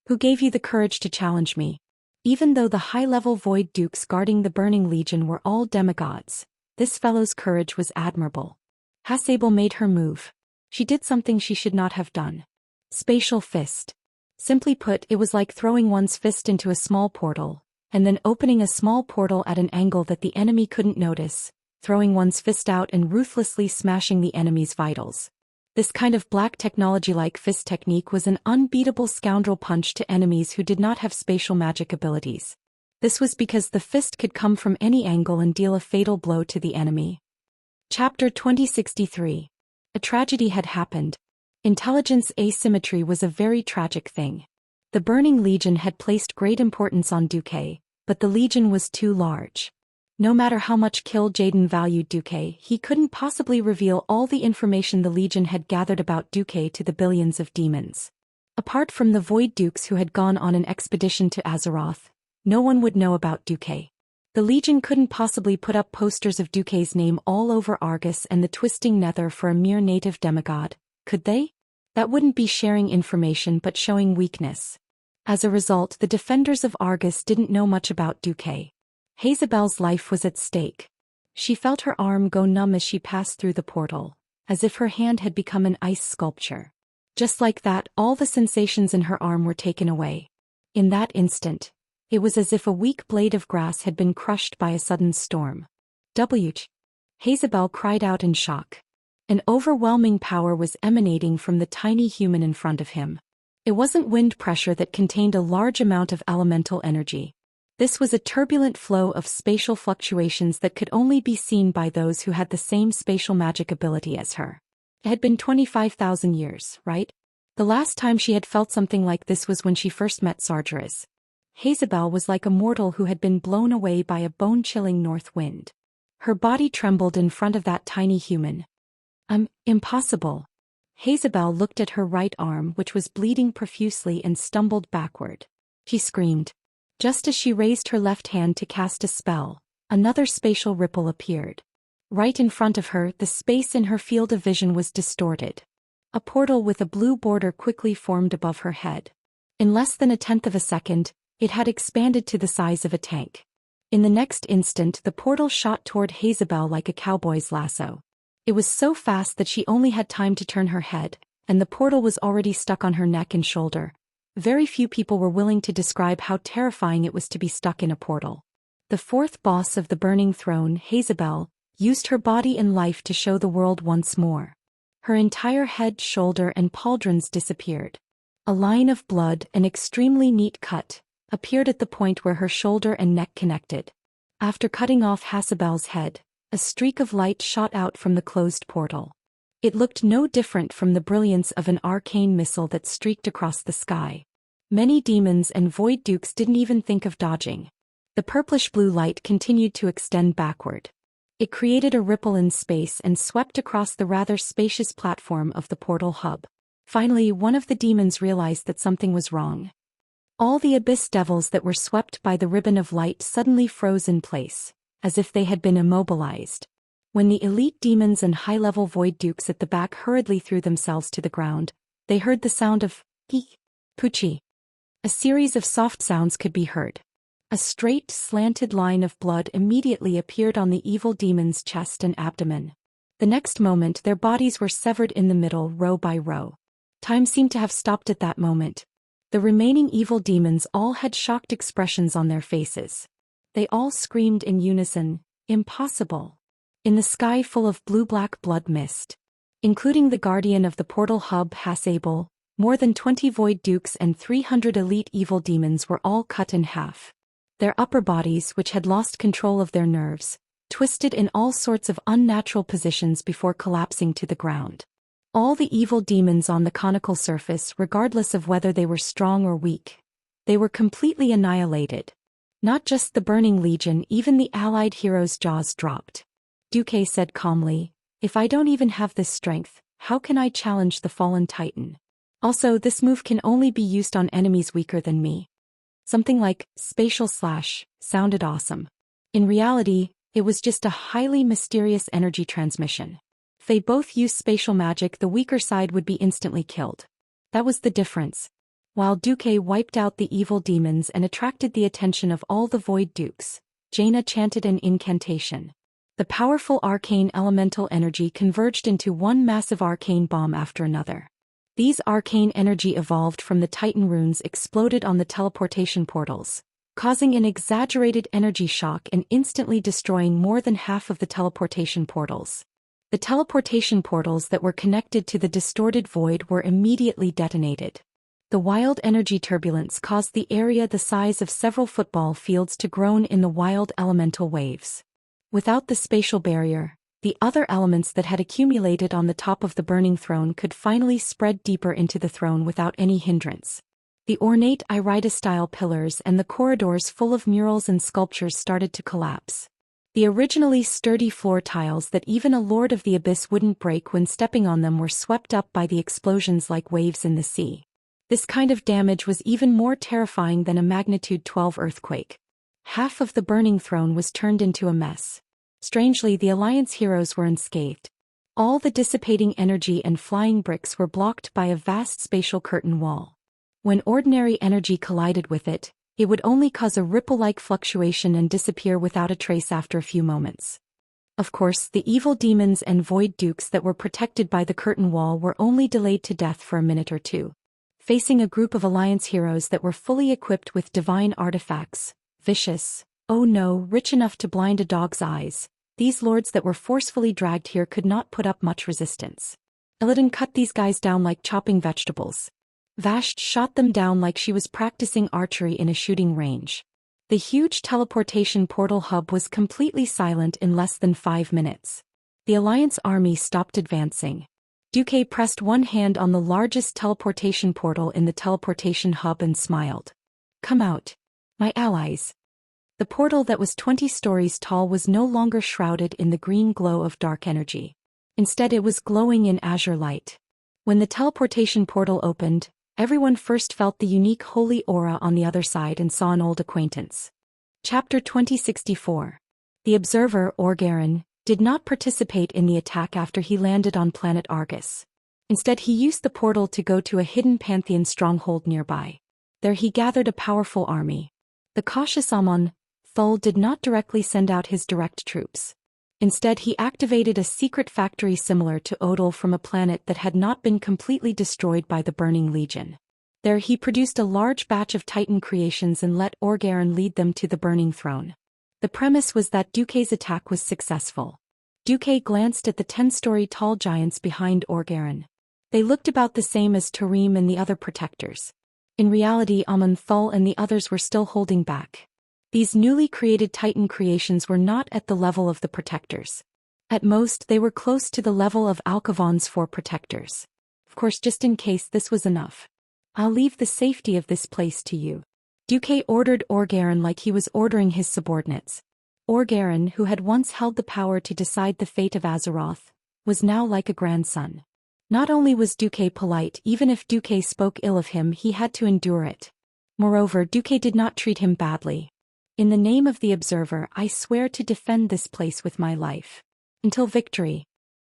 Who gave you the courage to challenge me? Even though the high-level Void Dukes guarding the Burning Legion were all demigods, this fellow's courage was admirable. Hasable made her move. She did something she should not have done. Spatial fist. Simply put, it was like throwing one's fist into a small portal, and then opening a small portal at an angle that the enemy couldn't notice, throwing one's fist out and ruthlessly smashing the enemy's vitals. This kind of black technology-like fist technique was an unbeatable scoundrel punch to enemies who did not have spatial magic abilities. This was because the fist could come from any angle and deal a fatal blow to the enemy. Chapter 2063. A tragedy had happened. Intelligence asymmetry was a very tragic thing. The Burning Legion had placed great importance on Duque, but the Legion was too large. No matter how much Kill Jaden valued Duque, he couldn't possibly reveal all the information the Legion had gathered about Duque to the billions of demons. Apart from the Void Dukes who had gone on an expedition to Azeroth, no one would know about Duque. The Legion couldn't possibly put up posters of Duque's name all over Argus and the twisting nether for a mere native demigod, could they? That wouldn't be sharing information but showing weakness. As a result, the defenders of Argus didn't know much about Duque. Hazel's life was at stake. She felt her arm go numb as she passed through the portal, as if her hand had become an ice sculpture. Just like that, all the sensations in her arm were taken away. In that instant, it was as if a weak blade of grass had been crushed by a sudden storm. Hazel cried out in shock. An overwhelming power was emanating from the tiny human in front of him. It wasn't wind pressure that contained a large amount of elemental energy. This was a turbulent flow of spatial fluctuations that could only be seen by those who had the same spatial magic ability as her. It had been 25,000 years, right? The last time she had felt something like this was when she first met Sargeras. Hazel was like a mortal who had been blown away by a bone-chilling north wind. Her body trembled in front of that tiny human. Impossible. Hazel looked at her right arm, which was bleeding profusely, and stumbled backward. She screamed. Just as she raised her left hand to cast a spell, another spatial ripple appeared. Right in front of her, the space in her field of vision was distorted. A portal with a blue border quickly formed above her head. In less than a tenth of a second, it had expanded to the size of a tank. In the next instant, the portal shot toward Hazel like a cowboy's lasso. It was so fast that she only had time to turn her head, and the portal was already stuck on her neck and shoulder. Very few people were willing to describe how terrifying it was to be stuck in a portal. The fourth boss of the Burning Throne, Hazel, used her body and life to show the world once more. Her entire head, shoulder, and pauldrons disappeared. A line of blood, an extremely neat cut, appeared at the point where her shoulder and neck connected. After cutting off Hazel's head, a streak of light shot out from the closed portal. It looked no different from the brilliance of an arcane missile that streaked across the sky. Many demons and void dukes didn't even think of dodging. The purplish-blue light continued to extend backward. It created a ripple in space and swept across the rather spacious platform of the portal hub. Finally, one of the demons realized that something was wrong. All the abyss devils that were swept by the ribbon of light suddenly froze in place, as if they had been immobilized. When the elite demons and high-level void dukes at the back hurriedly threw themselves to the ground, they heard the sound of Pucci. A series of soft sounds could be heard. A straight, slanted line of blood immediately appeared on the evil demon's chest and abdomen. The next moment, their bodies were severed in the middle, row by row. Time seemed to have stopped at that moment. The remaining evil demons all had shocked expressions on their faces. They all screamed in unison, "Impossible!" In the sky full of blue-black blood mist. Including the guardian of the portal hub, Hazel, more than 20 void dukes and 300 elite evil demons were all cut in half. Their upper bodies, which had lost control of their nerves, twisted in all sorts of unnatural positions before collapsing to the ground. All the evil demons on the conical surface, regardless of whether they were strong or weak, they were completely annihilated. Not just the Burning Legion, even the allied heroes' jaws dropped. Duque said calmly, "If I don't even have this strength, how can I challenge the fallen titan? Also, this move can only be used on enemies weaker than me." Something like spatial slash sounded awesome. In reality, it was just a highly mysterious energy transmission. If they both used spatial magic, the weaker side would be instantly killed. That was the difference. While Duque wiped out the evil demons and attracted the attention of all the void dukes, Jaina chanted an incantation. The powerful arcane elemental energy converged into one massive arcane bomb after another. These arcane energy evolved from the Titan runes exploded on the teleportation portals, causing an exaggerated energy shock and instantly destroying more than half of the teleportation portals. The teleportation portals that were connected to the distorted void were immediately detonated. The wild energy turbulence caused the area the size of several football fields to groan in the wild elemental waves. Without the spatial barrier, the other elements that had accumulated on the top of the Burning Throne could finally spread deeper into the throne without any hindrance. The ornate Irida-style pillars and the corridors full of murals and sculptures started to collapse. The originally sturdy floor tiles that even a Lord of the Abyss wouldn't break when stepping on them were swept up by the explosions like waves in the sea. This kind of damage was even more terrifying than a magnitude 12 earthquake. Half of the burning throne was turned into a mess. Strangely, the Alliance heroes were unscathed. All the dissipating energy and flying bricks were blocked by a vast spatial curtain wall. When ordinary energy collided with it, it would only cause a ripple-like fluctuation and disappear without a trace after a few moments. Of course, the evil demons and void dukes that were protected by the curtain wall were only delayed to death for a minute or two. Facing a group of Alliance heroes that were fully equipped with divine artifacts, vicious, oh no, rich enough to blind a dog's eyes, these lords that were forcefully dragged here could not put up much resistance. Illidan cut these guys down like chopping vegetables. Vashti shot them down like she was practicing archery in a shooting range. The huge teleportation portal hub was completely silent in less than 5 minutes. The Alliance army stopped advancing. Duque pressed one hand on the largest teleportation portal in the teleportation hub and smiled. "Come out, my allies." The portal that was 20 stories tall was no longer shrouded in the green glow of dark energy. Instead, it was glowing in azure light. When the teleportation portal opened, everyone first felt the unique holy aura on the other side and saw an old acquaintance. Chapter 2064. The observer, Orgarin, did not participate in the attack after he landed on planet Argus. Instead, he used the portal to go to a hidden Pantheon stronghold nearby. There he gathered a powerful army. The cautious Amon Thul did not directly send out his direct troops. Instead, he activated a secret factory similar to Odal from a planet that had not been completely destroyed by the Burning Legion. There he produced a large batch of Titan creations and let Orgarin lead them to the Burning Throne. The premise was that Duque's attack was successful. Duque glanced at the 10-story tall giants behind Orgarin. They looked about the same as Tarim and the other protectors. In reality, Amon Thul and the others were still holding back. These newly created Titan creations were not at the level of the protectors. At most, they were close to the level of Alkavon's 4 protectors. Of course, just in case this was enough. "I'll leave the safety of this place to you," Duque ordered Orgarin like he was ordering his subordinates. Orgarin, who had once held the power to decide the fate of Azeroth, was now like a grandson. Not only was Duque polite, even if Duque spoke ill of him, he had to endure it. Moreover, Duque did not treat him badly. "In the name of the Observer, I swear to defend this place with my life. Until victory."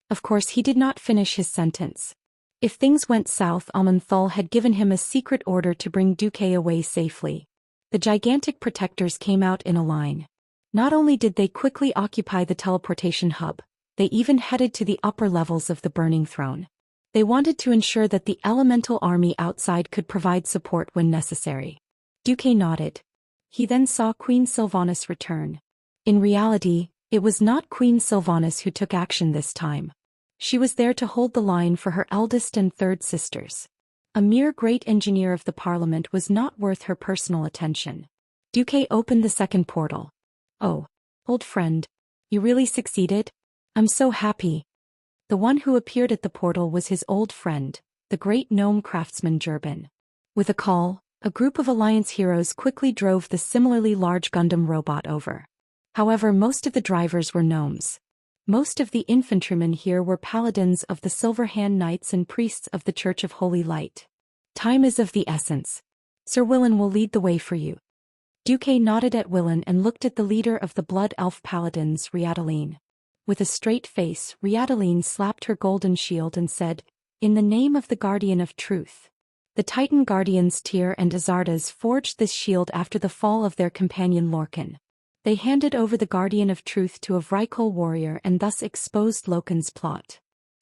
Of course, he did not finish his sentence. If things went south, Amon Thul had given him a secret order to bring Duque away safely. The gigantic protectors came out in a line. Not only did they quickly occupy the teleportation hub, they even headed to the upper levels of the Burning Throne. They wanted to ensure that the elemental army outside could provide support when necessary. Duque nodded. He then saw Queen Sylvanas return. In reality, it was not Queen Sylvanas who took action this time. She was there to hold the line for her eldest and third sisters. A mere great engineer of the Parliament was not worth her personal attention. Duque opened the second portal. "Oh, old friend. You really succeeded? I'm so happy." The one who appeared at the portal was his old friend, the great gnome craftsman Jurbin. With a call, a group of Alliance heroes quickly drove the similarly large Gundam robot over. However, most of the drivers were gnomes. Most of the infantrymen here were paladins of the Silver Hand Knights and priests of the Church of Holy Light. "Time is of the essence. Sir Willan will lead the way for you." Duque nodded at Willan and looked at the leader of the Blood Elf Paladins, Riadaline. With a straight face, Riadaline slapped her golden shield and said, "In the name of the Guardian of Truth." The Titan Guardians Tyr and Azardas forged this shield after the fall of their companion Lorcan. They handed over the Guardian of Truth to a Vrykul warrior and thus exposed Loken's plot.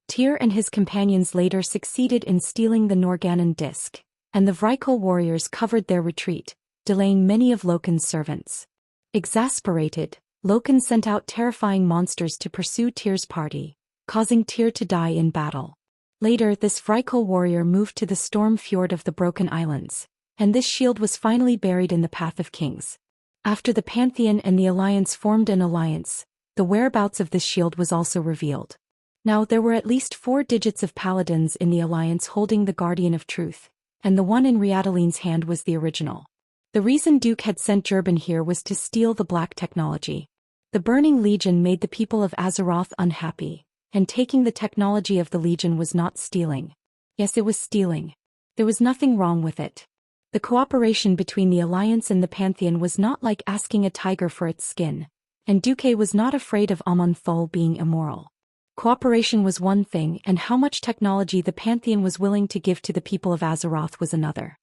Tyr and his companions later succeeded in stealing the Norganon disc, and the Vrykul warriors covered their retreat, delaying many of Loken's servants. Exasperated, Loken sent out terrifying monsters to pursue Tyr's party, causing Tyr to die in battle. Later, this Vrykul warrior moved to the Storm Fjord of the Broken Islands, and this shield was finally buried in the Path of Kings. After the Pantheon and the Alliance formed an alliance, the whereabouts of this shield was also revealed. Now there were at least 4 digits of paladins in the Alliance holding the Guardian of Truth, and the one in Riadaline's hand was the original. The reason Duke had sent Jurbin here was to steal the black technology. The Burning Legion made the people of Azeroth unhappy, and taking the technology of the Legion was not stealing. Yes, it was stealing. There was nothing wrong with it. The cooperation between the Alliance and the Pantheon was not like asking a tiger for its skin, and Duque was not afraid of Amonthol being immoral. Cooperation was one thing, and how much technology the Pantheon was willing to give to the people of Azeroth was another.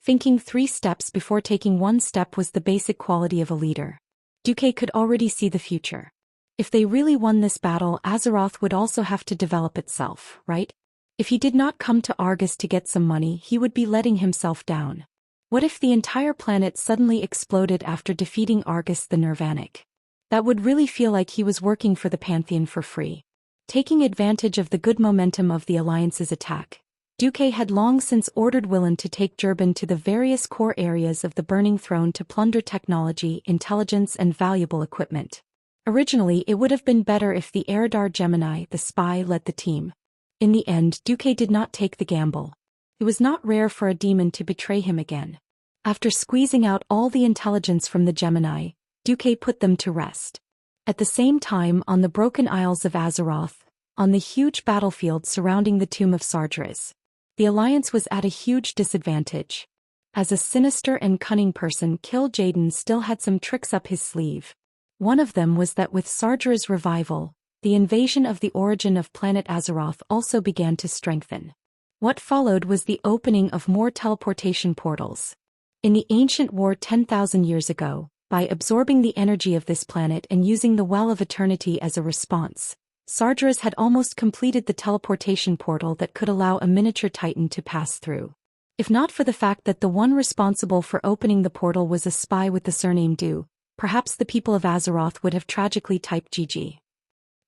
Thinking 3 steps before taking 1 step was the basic quality of a leader. Duque could already see the future. If they really won this battle, Azeroth would also have to develop itself, right? If he did not come to Argus to get some money, he would be letting himself down. What if the entire planet suddenly exploded after defeating Argus the Nirvanic? That would really feel like he was working for the Pantheon for free. Taking advantage of the good momentum of the Alliance's attack, Duque had long since ordered Willan to take Durban to the various core areas of the Burning Throne to plunder technology, intelligence and valuable equipment. Originally, it would have been better if the Eridar Gemini, the spy, led the team. In the end, Duque did not take the gamble. It was not rare for a demon to betray him again. After squeezing out all the intelligence from the Gemini, Duque put them to rest. At the same time, on the broken Isles of Azeroth, on the huge battlefield surrounding the tomb of Sargeras, the Alliance was at a huge disadvantage. As a sinister and cunning person, Kil'jaeden still had some tricks up his sleeve. One of them was that with Sargeras' revival, the invasion of the origin of planet Azeroth also began to strengthen. What followed was the opening of more teleportation portals. In the ancient war 10,000 years ago, by absorbing the energy of this planet and using the Well of Eternity as a response, Sargeras had almost completed the teleportation portal that could allow a miniature titan to pass through. If not for the fact that the one responsible for opening the portal was a spy with the surname Du, perhaps the people of Azeroth would have tragically typed GG.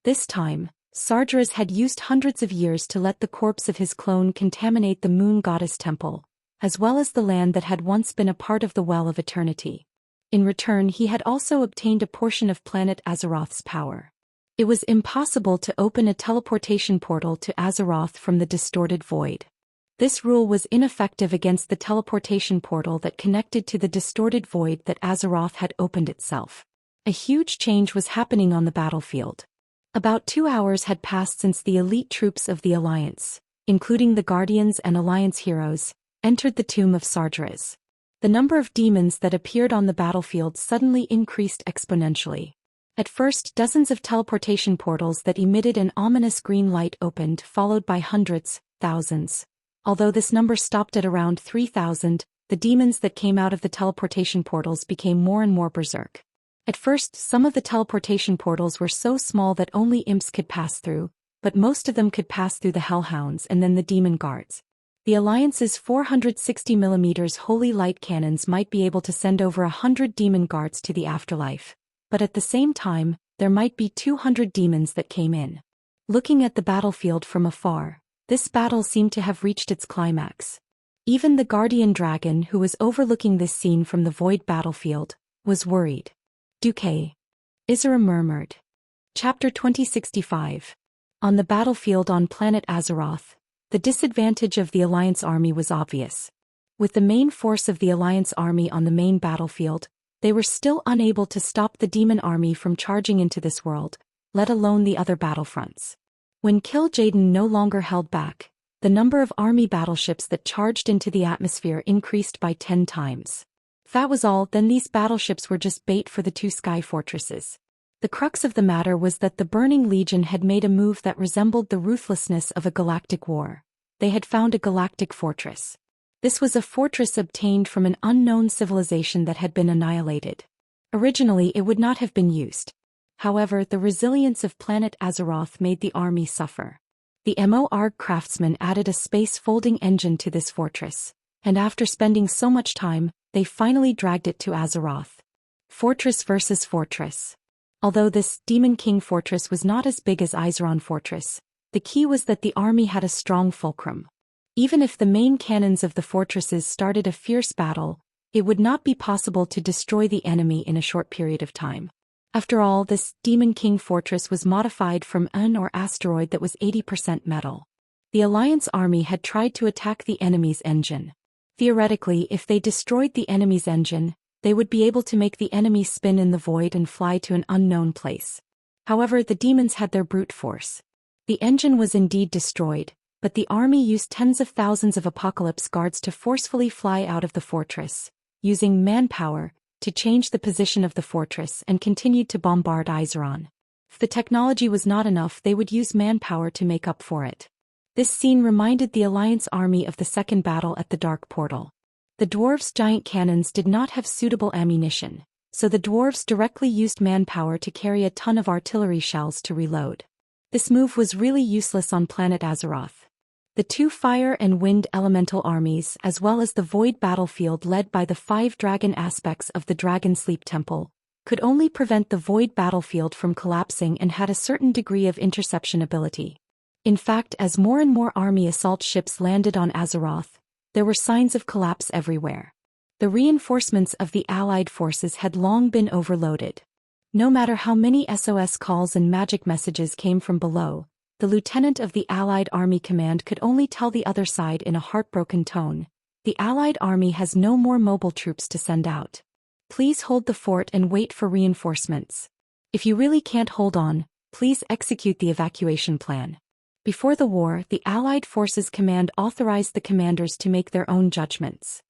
This time, Sargeras had used hundreds of years to let the corpse of his clone contaminate the Moon Goddess Temple, as well as the land that had once been a part of the Well of Eternity. In return, he had also obtained a portion of planet Azeroth's power. It was impossible to open a teleportation portal to Azeroth from the distorted void. This rule was ineffective against the teleportation portal that connected to the distorted void that Azeroth had opened itself. A huge change was happening on the battlefield. About 2 hours had passed since the elite troops of the Alliance, including the Guardians and Alliance heroes, entered the tomb of Sargeras. The number of demons that appeared on the battlefield suddenly increased exponentially. At first, dozens of teleportation portals that emitted an ominous green light opened, followed by hundreds, thousands. Although this number stopped at around 3,000, the demons that came out of the teleportation portals became more and more berserk. At first, some of the teleportation portals were so small that only imps could pass through, but most of them could pass through the Hellhounds and then the demon guards. The Alliance's 460mm holy light cannons might be able to send over 100 demon guards to the afterlife, but at the same time, there might be 200 demons that came in. Looking at the battlefield from afar, this battle seemed to have reached its climax. Even the Guardian Dragon, who was overlooking this scene from the void battlefield, was worried. Duque. Isra murmured. Chapter 2065. On the battlefield on planet Azeroth, the disadvantage of the Alliance army was obvious. With the main force of the Alliance army on the main battlefield, they were still unable to stop the demon army from charging into this world, let alone the other battlefronts. When Kil'jaeden no longer held back, the number of army battleships that charged into the atmosphere increased by 10 times. If that was all, then these battleships were just bait for the 2 sky fortresses. The crux of the matter was that the Burning Legion had made a move that resembled the ruthlessness of a galactic war. They had found a galactic fortress. This was a fortress obtained from an unknown civilization that had been annihilated. Originally, it would not have been used. However, the resilience of planet Azeroth made the army suffer. The Morg craftsmen added a space-folding engine to this fortress, and after spending so much time, they finally dragged it to Azeroth. Fortress versus fortress. Although this Demon King fortress was not as big as Izeron fortress, the key was that the army had a strong fulcrum. Even if the main cannons of the fortresses started a fierce battle, it would not be possible to destroy the enemy in a short period of time. After all, this Demon King fortress was modified from an asteroid that was 80% metal. The Alliance army had tried to attack the enemy's engine. Theoretically, if they destroyed the enemy's engine, they would be able to make the enemy spin in the void and fly to an unknown place. However, the demons had their brute force. The engine was indeed destroyed, but the army used tens of thousands of Apocalypse guards to forcefully fly out of the fortress, using manpower to change the position of the fortress and continued to bombard Izeron. If the technology was not enough, they would use manpower to make up for it. This scene reminded the Alliance army of the second battle at the Dark Portal. The dwarves' giant cannons did not have suitable ammunition, so the dwarves directly used manpower to carry a ton of artillery shells to reload. This move was really useless on planet Azeroth. The two fire and wind elemental armies, as well as the void battlefield led by the 5 dragon aspects of the Dragon Sleep Temple, could only prevent the void battlefield from collapsing and had a certain degree of interception ability. In fact, as more and more army assault ships landed on Azeroth, there were signs of collapse everywhere. The reinforcements of the Allied forces had long been overloaded. No matter how many SOS calls and magic messages came from below, the lieutenant of the Allied Army Command could only tell the other side in a heartbroken tone, "The Allied Army has no more mobile troops to send out. Please hold the fort and wait for reinforcements. If you really can't hold on, please execute the evacuation plan." Before the war, the Allied Forces Command authorized the commanders to make their own judgments.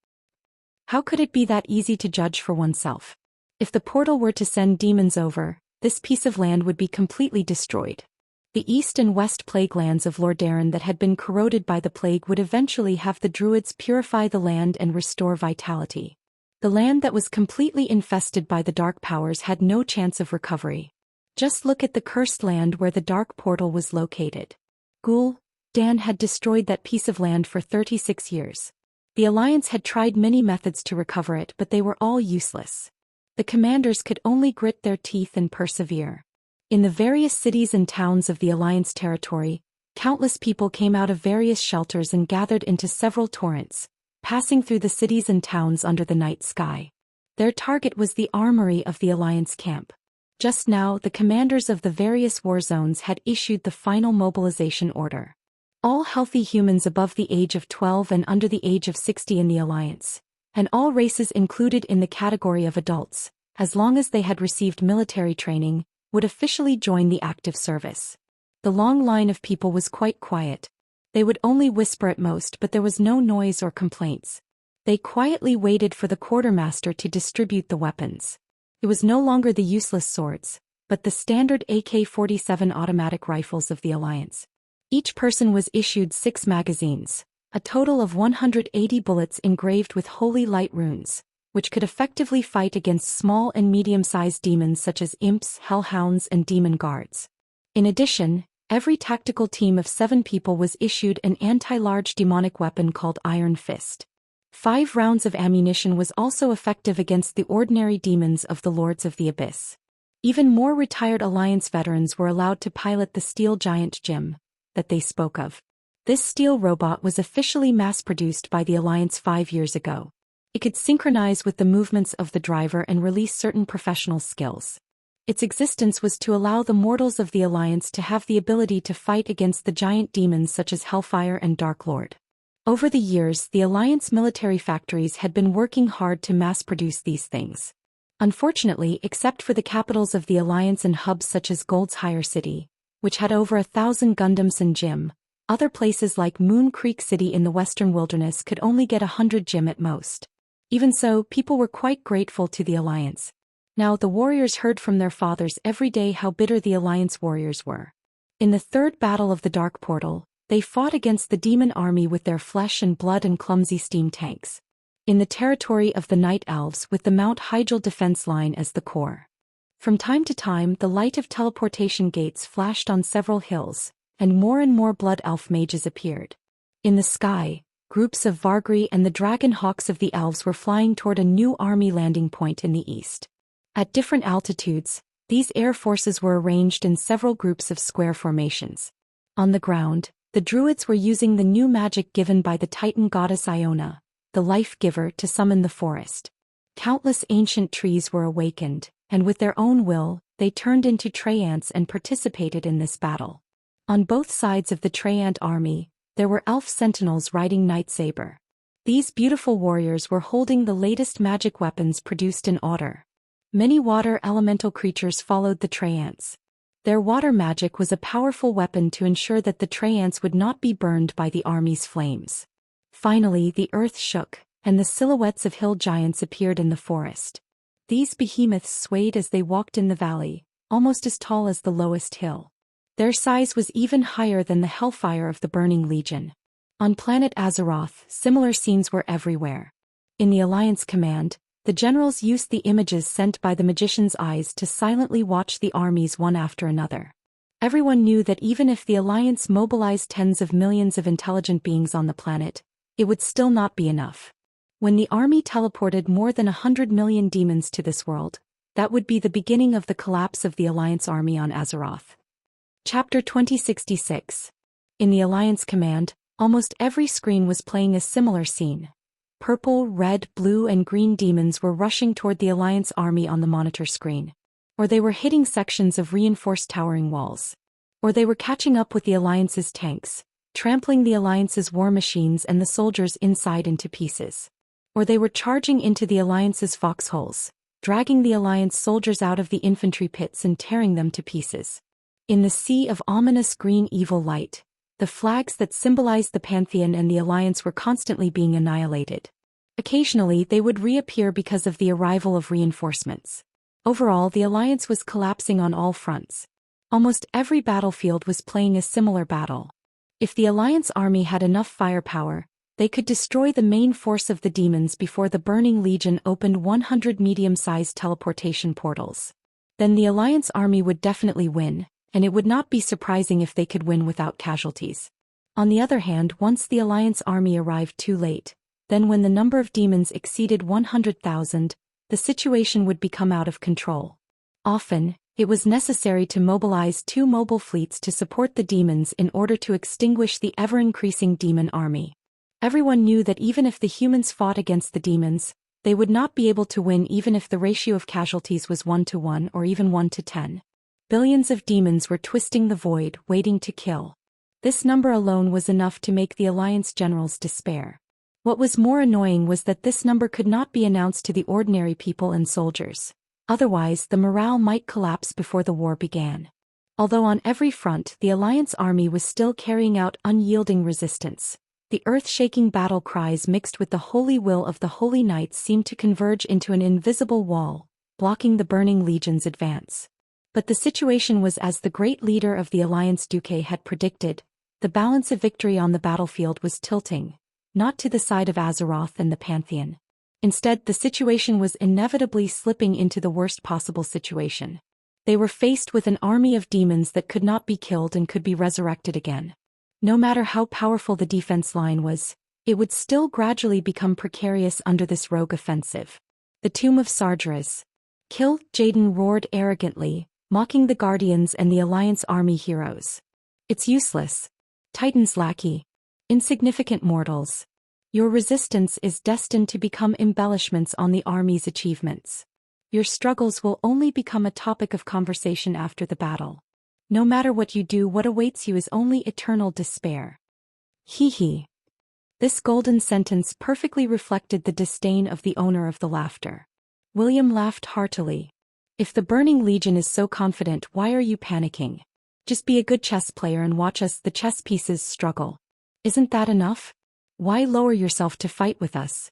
How could it be that easy to judge for oneself? If the portal were to send demons over, this piece of land would be completely destroyed. The east and west plague lands of Lordaeron that had been corroded by the plague would eventually have the druids purify the land and restore vitality. The land that was completely infested by the dark powers had no chance of recovery. Just look at the cursed land where the dark portal was located. Dan had destroyed that piece of land for 36 years. The Alliance had tried many methods to recover it, but they were all useless. The commanders could only grit their teeth and persevere. In the various cities and towns of the Alliance territory, countless people came out of various shelters and gathered into several torrents, passing through the cities and towns under the night sky. Their target was the armory of the Alliance camp. Just now, the commanders of the various war zones had issued the final mobilization order. All healthy humans above the age of 12 and under the age of 60 in the Alliance, and all races included in the category of adults, as long as they had received military training, would officially join the active service. The long line of people was quite quiet. They would only whisper at most, but there was no noise or complaints. They quietly waited for the quartermaster to distribute the weapons. It was no longer the useless swords, but the standard AK-47 automatic rifles of the Alliance. Each person was issued 6 magazines, a total of 180 bullets engraved with holy light runes, which could effectively fight against small and medium-sized demons such as imps, hellhounds, and demon guards. In addition, every tactical team of 7 people was issued an anti-large demonic weapon called Iron Fist. 5 rounds of ammunition was also effective against the ordinary demons of the Lords of the Abyss. Even more retired Alliance veterans were allowed to pilot the steel giant Jim that they spoke of. This steel robot was officially mass-produced by the Alliance 5 years ago. It could synchronize with the movements of the driver and release certain professional skills. Its existence was to allow the mortals of the Alliance to have the ability to fight against the giant demons such as Hellfire and Dark Lord. Over the years, the Alliance military factories had been working hard to mass-produce these things. Unfortunately, except for the capitals of the Alliance and hubs such as Gold's Higher City, which had over 1,000 Gundams and Jim, other places like Moon Creek City in the Western Wilderness could only get 100 Jim at most. Even so, people were quite grateful to the Alliance. Now the warriors heard from their fathers every day how bitter the Alliance warriors were. In the 3rd battle of the Dark Portal, they fought against the demon army with their flesh and blood and clumsy steam tanks. In the territory of the Night Elves with the Mount Hyjal defense line as the core. From time to time, the light of teleportation gates flashed on several hills, and more blood elf mages appeared. In the sky, groups of Vargri and the Dragon Hawks of the Elves were flying toward a new army landing point in the east. At different altitudes, these air forces were arranged in several groups of square formations. On the ground, the Druids were using the new magic given by the Titan goddess Iona, the life-giver, to summon the forest. Countless ancient trees were awakened, and with their own will, they turned into Treants and participated in this battle. On both sides of the Treant army, there were elf sentinels riding Night Saber. These beautiful warriors were holding the latest magic weapons produced in order. Many water elemental creatures followed the Treants. Their water magic was a powerful weapon to ensure that the Traians would not be burned by the army's flames. Finally, the earth shook, and the silhouettes of hill giants appeared in the forest. These behemoths swayed as they walked in the valley, almost as tall as the lowest hill. Their size was even higher than the hellfire of the Burning Legion. On planet Azeroth, similar scenes were everywhere. In the Alliance command, the generals used the images sent by the magician's eyes to silently watch the armies one after another. Everyone knew that even if the Alliance mobilized tens of millions of intelligent beings on the planet, it would still not be enough. When the army teleported more than 100 million demons to this world, that would be the beginning of the collapse of the Alliance army on Azeroth. Chapter 2066. In the Alliance command, almost every screen was playing a similar scene. Purple, red, blue and green demons were rushing toward the Alliance army on the monitor screen. Or they were hitting sections of reinforced towering walls. Or they were catching up with the Alliance's tanks, trampling the Alliance's war machines and the soldiers inside into pieces. Or they were charging into the Alliance's foxholes, dragging the Alliance soldiers out of the infantry pits and tearing them to pieces. In the sea of ominous green evil light, the flags that symbolized the Pantheon and the Alliance were constantly being annihilated. Occasionally they would reappear because of the arrival of reinforcements. Overall, the Alliance was collapsing on all fronts. Almost every battlefield was playing a similar battle. If the Alliance army had enough firepower, they could destroy the main force of the demons before the Burning Legion opened 100 medium-sized teleportation portals. Then the Alliance army would definitely win, and it would not be surprising if they could win without casualties. On the other hand, once the Alliance army arrived too late, then when the number of demons exceeded 100,000, the situation would become out of control. Often, it was necessary to mobilize 2 mobile fleets to support the demons in order to extinguish the ever-increasing demon army. Everyone knew that even if the humans fought against the demons, they would not be able to win even if the ratio of casualties was 1-to-1 or even 1-to-10. Billions of demons were twisting the void, waiting to kill. This number alone was enough to make the Alliance generals despair. What was more annoying was that this number could not be announced to the ordinary people and soldiers. Otherwise, the morale might collapse before the war began. Although on every front the Alliance army was still carrying out unyielding resistance, the earth-shaking battle cries mixed with the holy will of the Holy Knights seemed to converge into an invisible wall, blocking the Burning Legion's advance. But the situation was as the great leader of the Alliance Duque had predicted. The balance of victory on the battlefield was tilting, not to the side of Azeroth and the Pantheon. Instead, the situation was inevitably slipping into the worst possible situation. They were faced with an army of demons that could not be killed and could be resurrected again. No matter how powerful the defense line was, it would still gradually become precarious under this rogue offensive. The Tomb of Sargeras. Kill, Jaden roared arrogantly, mocking the Guardians and the Alliance army heroes. It's useless. Titan's lackey. Insignificant mortals. Your resistance is destined to become embellishments on the army's achievements. Your struggles will only become a topic of conversation after the battle. No matter what you do, what awaits you is only eternal despair. Hee hee. This golden sentence perfectly reflected the disdain of the owner of the laughter. William laughed heartily. If the Burning Legion is so confident, why are you panicking? Just be a good chess player and watch us the chess pieces struggle. Isn't that enough? Why lower yourself to fight with us?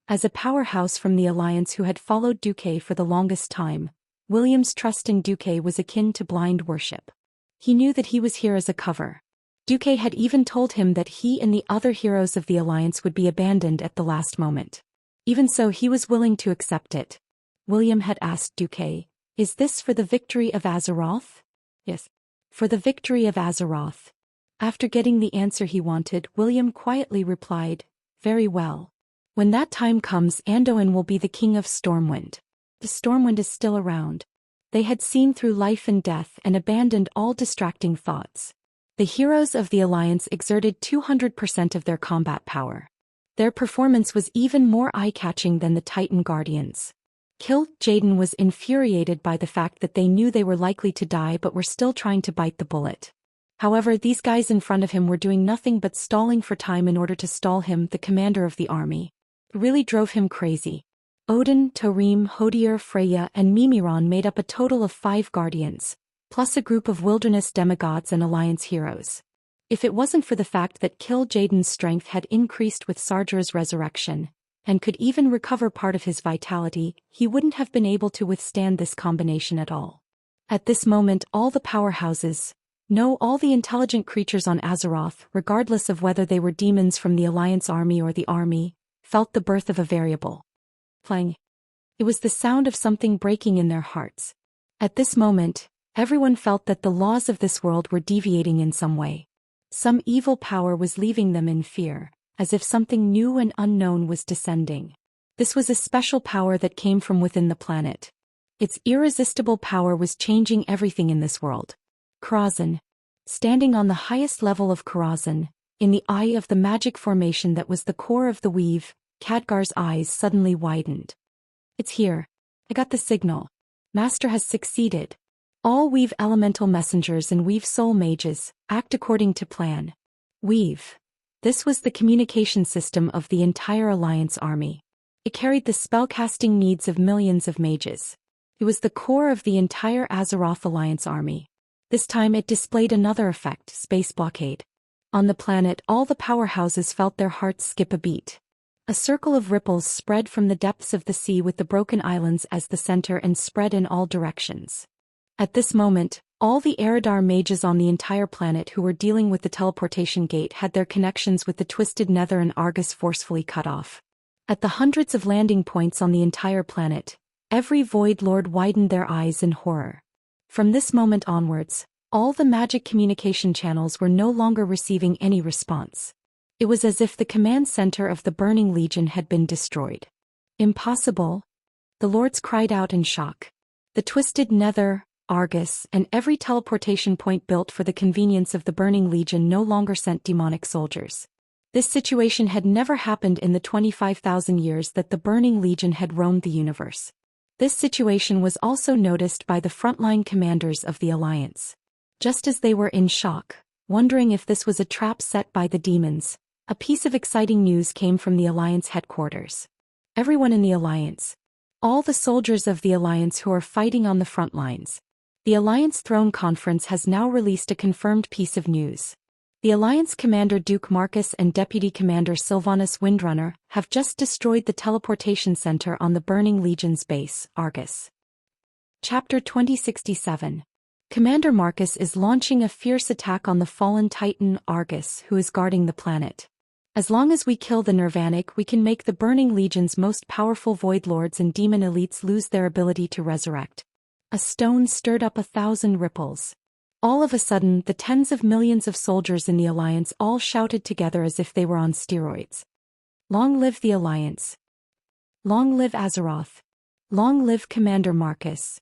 As a powerhouse from the Alliance who had followed Duque for the longest time, William's trust in Duque was akin to blind worship. He knew that he was here as a cover. Duque had even told him that he and the other heroes of the Alliance would be abandoned at the last moment. Even so, he was willing to accept it. William had asked Duque, "Is this for the victory of Azeroth?" "Yes, for the victory of Azeroth." After getting the answer he wanted, William quietly replied, "Very well. When that time comes, Anduin will be the king of Stormwind." The Stormwind is still around. They had seen through life and death and abandoned all distracting thoughts. The heroes of the Alliance exerted 200% of their combat power. Their performance was even more eye-catching than the Titan Guardians. Jaden was infuriated by the fact that they knew they were likely to die but were still trying to bite the bullet. However, these guys in front of him were doing nothing but stalling for time in order to stall him, the commander of the army. It really drove him crazy. Odin, Tarim, Hodier, Freya, and Mimiron made up a total of 5 guardians, plus a group of wilderness demigods and alliance heroes. If it wasn't for the fact that Jaden's strength had increased with Sardra's resurrection, and could even recover part of his vitality, he wouldn't have been able to withstand this combination at all. At this moment all the powerhouses, no, all the intelligent creatures on Azeroth, regardless of whether they were demons from the Alliance army or the army, felt the birth of a variable. Clang. It was the sound of something breaking in their hearts. At this moment, everyone felt that the laws of this world were deviating in some way. Some evil power was leaving them in fear, as if something new and unknown was descending. This was a special power that came from within the planet. Its irresistible power was changing everything in this world. Karazhan. Standing on the highest level of Karazhan, in the eye of the magic formation that was the core of the weave, Khadgar's eyes suddenly widened. It's here. I got the signal. Master has succeeded. All weave elemental messengers and weave soul mages, act according to plan. Weave. This was the communication system of the entire Alliance army. It carried the spellcasting needs of millions of mages. It was the core of the entire Azeroth Alliance army. This time it displayed another effect, space blockade. On the planet all the powerhouses felt their hearts skip a beat. A circle of ripples spread from the depths of the sea with the broken islands as the center and spread in all directions. At this moment, all the Eridar mages on the entire planet who were dealing with the teleportation gate had their connections with the Twisted Nether and Argus forcefully cut off. At the hundreds of landing points on the entire planet, every Void Lord widened their eyes in horror. From this moment onwards, all the magic communication channels were no longer receiving any response. It was as if the command center of the Burning Legion had been destroyed. Impossible! The lords cried out in shock. The Twisted Nether, Argus, and every teleportation point built for the convenience of the Burning Legion no longer sent demonic soldiers. This situation had never happened in the 25,000 years that the Burning Legion had roamed the universe. This situation was also noticed by the frontline commanders of the Alliance. Just as they were in shock, wondering if this was a trap set by the demons, a piece of exciting news came from the Alliance headquarters. Everyone in the Alliance, all the soldiers of the Alliance who are fighting on the front lines. The Alliance Throne Conference has now released a confirmed piece of news. The Alliance Commander Duke Marcus and Deputy Commander Sylvanas Windrunner have just destroyed the teleportation center on the Burning Legion's base, Argus. Chapter 2067. Commander Marcus is launching a fierce attack on the fallen Titan, Argus, who is guarding the planet. As long as we kill the Nirvanic, we can make the Burning Legion's most powerful Void Lords and Demon Elites lose their ability to resurrect. A stone stirred up 1,000 ripples. All of a sudden, the tens of millions of soldiers in the Alliance all shouted together as if they were on steroids. Long live the Alliance! Long live Azeroth! Long live Commander Marcus!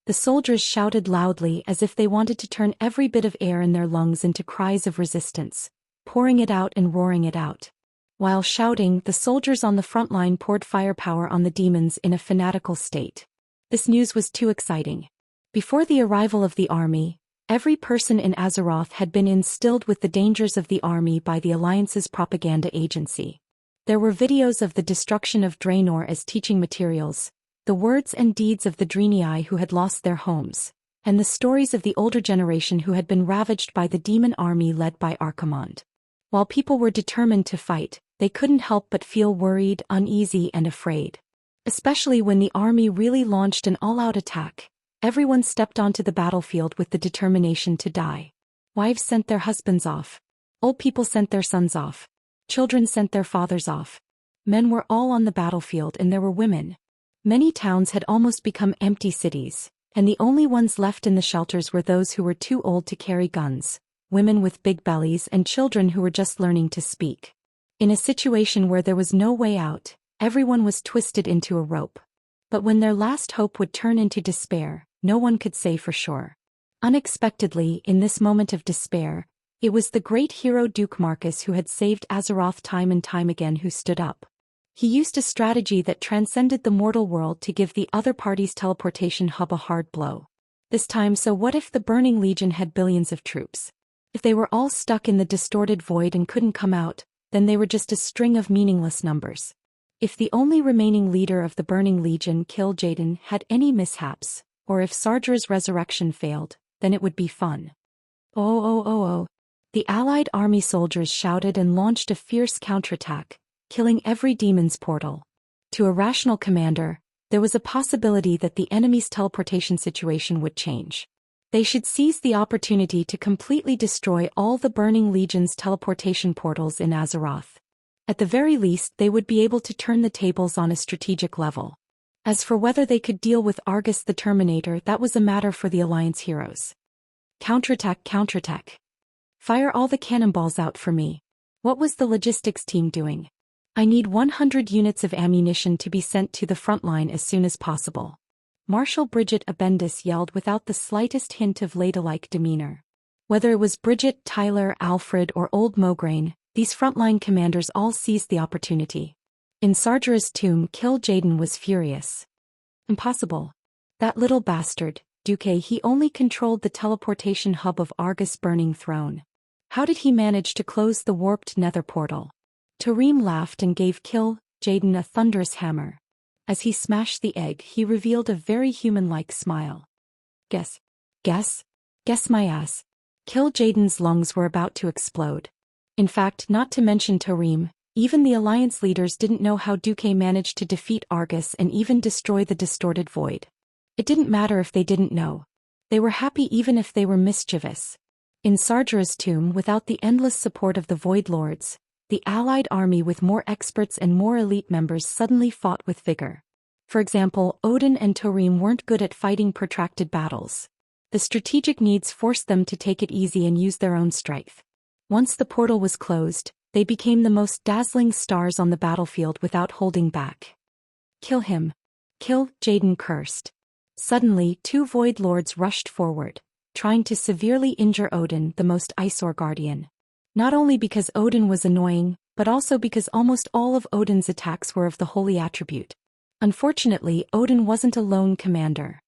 The soldiers shouted loudly as if they wanted to turn every bit of air in their lungs into cries of resistance, pouring it out and roaring it out. While shouting, the soldiers on the front line poured firepower on the demons in a fanatical state. This news was too exciting. Before the arrival of the army, every person in Azeroth had been instilled with the dangers of the army by the Alliance's propaganda agency. There were videos of the destruction of Draenor as teaching materials, the words and deeds of the Draenei who had lost their homes, and the stories of the older generation who had been ravaged by the demon army led by Archimonde. While people were determined to fight, they couldn't help but feel worried, uneasy, and afraid. Especially when the army really launched an all-out attack. Everyone stepped onto the battlefield with the determination to die. Wives sent their husbands off. Old people sent their sons off. Children sent their fathers off. Men were all on the battlefield and there were women. Many towns had almost become empty cities, and the only ones left in the shelters were those who were too old to carry guns, women with big bellies and children who were just learning to speak. In a situation where there was no way out, everyone was twisted into a rope. But when their last hope would turn into despair, no one could say for sure. Unexpectedly, in this moment of despair, it was the great hero Duke Marcus who had saved Azeroth time and time again who stood up. He used a strategy that transcended the mortal world to give the other party's teleportation hub a hard blow. This time, so what if the Burning Legion had billions of troops? If they were all stuck in the distorted void and couldn't come out, then they were just a string of meaningless numbers. If the only remaining leader of the Burning Legion, Jaden, had any mishaps, or if Sardra's resurrection failed, then it would be fun. Oh oh oh oh. The allied army soldiers shouted and launched a fierce counterattack, killing every demon's portal. To a rational commander, there was a possibility that the enemy's teleportation situation would change. They should seize the opportunity to completely destroy all the Burning Legion's teleportation portals in Azeroth. At the very least, they would be able to turn the tables on a strategic level. As for whether they could deal with Argus the Terminator, that was a matter for the Alliance heroes. Counterattack, counterattack. Fire all the cannonballs out for me. What was the logistics team doing? I need 100 units of ammunition to be sent to the front line as soon as possible. Marshal Bridget Abendis yelled without the slightest hint of ladylike demeanor. Whether it was Bridget, Tyler, Alfred, or Old Mograine, these frontline commanders all seized the opportunity. In Sargera's tomb, Kill Jaden was furious. Impossible. That little bastard, Duque, he only controlled the teleportation hub of Argus' burning throne. How did he manage to close the warped nether portal? Tareem laughed and gave Kill Jaden a thunderous hammer. As he smashed the egg, he revealed a very human-like smile. Guess my ass. Kill Jaden's lungs were about to explode. In fact, not to mention Tareem, even the Alliance leaders didn't know how Duque managed to defeat Argus and even destroy the distorted void. It didn't matter if they didn't know. They were happy even if they were mischievous. In Sargera's tomb, without the endless support of the Void Lords, the allied army with more experts and more elite members suddenly fought with vigor. For example, Odin and Tareem weren't good at fighting protracted battles. The strategic needs forced them to take it easy and use their own strength. Once the portal was closed, they became the most dazzling stars on the battlefield without holding back. Kill him. Kill, Jaden cursed. Suddenly, two Void Lords rushed forward, trying to severely injure Odin, the most eyesore guardian. Not only because Odin was annoying, but also because almost all of Odin's attacks were of the holy attribute. Unfortunately, Odin wasn't a lone commander.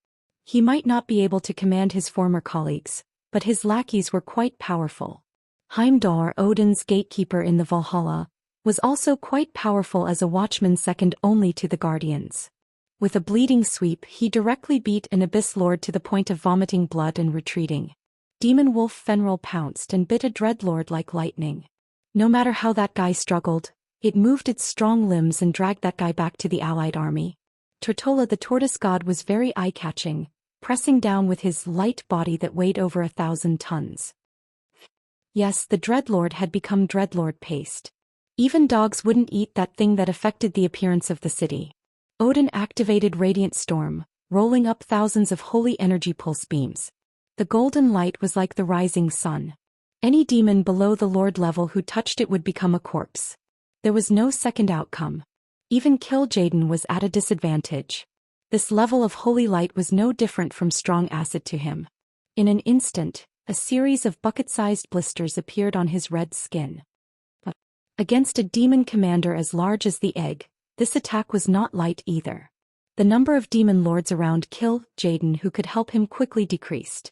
He might not be able to command his former colleagues, but his lackeys were quite powerful. Heimdall, Odin's gatekeeper in the Valhalla, was also quite powerful as a watchman second only to the Guardians. With a bleeding sweep, he directly beat an Abyss Lord to the point of vomiting blood and retreating. Demon Wolf Fenrir pounced and bit a Dreadlord like lightning. No matter how that guy struggled, it moved its strong limbs and dragged that guy back to the allied army. Tortola the tortoise god was very eye-catching, pressing down with his light body that weighed over 1,000 tons. Yes, the Dreadlord had become Dreadlord paste. Even dogs wouldn't eat that thing that affected the appearance of the city. Odin activated Radiant Storm, rolling up thousands of holy energy pulse beams. The golden light was like the rising sun. Any demon below the Lord level who touched it would become a corpse. There was no second outcome. Even Kill Jaden was at a disadvantage. This level of holy light was no different from strong acid to him. In an instant, a series of bucket-sized blisters appeared on his red skin. But against a demon commander as large as the egg, this attack was not light either. The number of demon lords around Kill Jaden who could help him quickly decreased.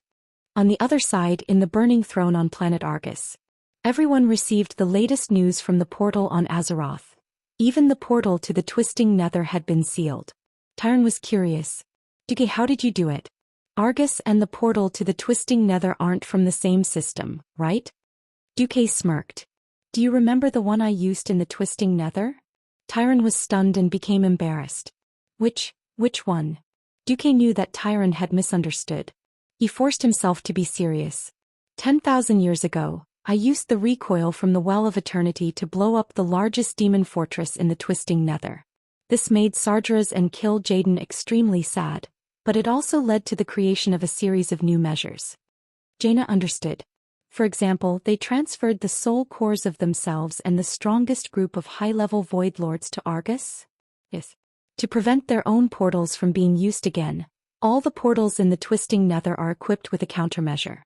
On the other side, in the burning throne on planet Argus, everyone received the latest news from the portal on Azeroth. Even the portal to the twisting nether had been sealed. Tyron was curious. Duque, how did you do it? Argus and the portal to the twisting nether aren't from the same system, right? Duque smirked. Do you remember the one I used in the twisting nether? Tyron was stunned and became embarrassed. Which one? Duque knew that Tyron had misunderstood. He forced himself to be serious. 10,000 years ago, I used the recoil from the Well of Eternity to blow up the largest demon fortress in the twisting nether. This made Sargeras and Kill Jaden extremely sad, but it also led to the creation of a series of new measures. Jaina understood. For example, they transferred the soul cores of themselves and the strongest group of high-level Void Lords to Argus? Yes. To prevent their own portals from being used again, all the portals in the twisting nether are equipped with a countermeasure.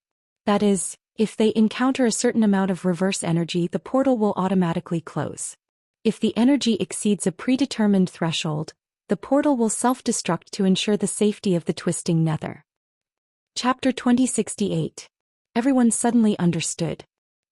That is, if they encounter a certain amount of reverse energy, the portal will automatically close. If the energy exceeds a predetermined threshold, the portal will self-destruct to ensure the safety of the twisting nether. Chapter 2068. Everyone suddenly understood.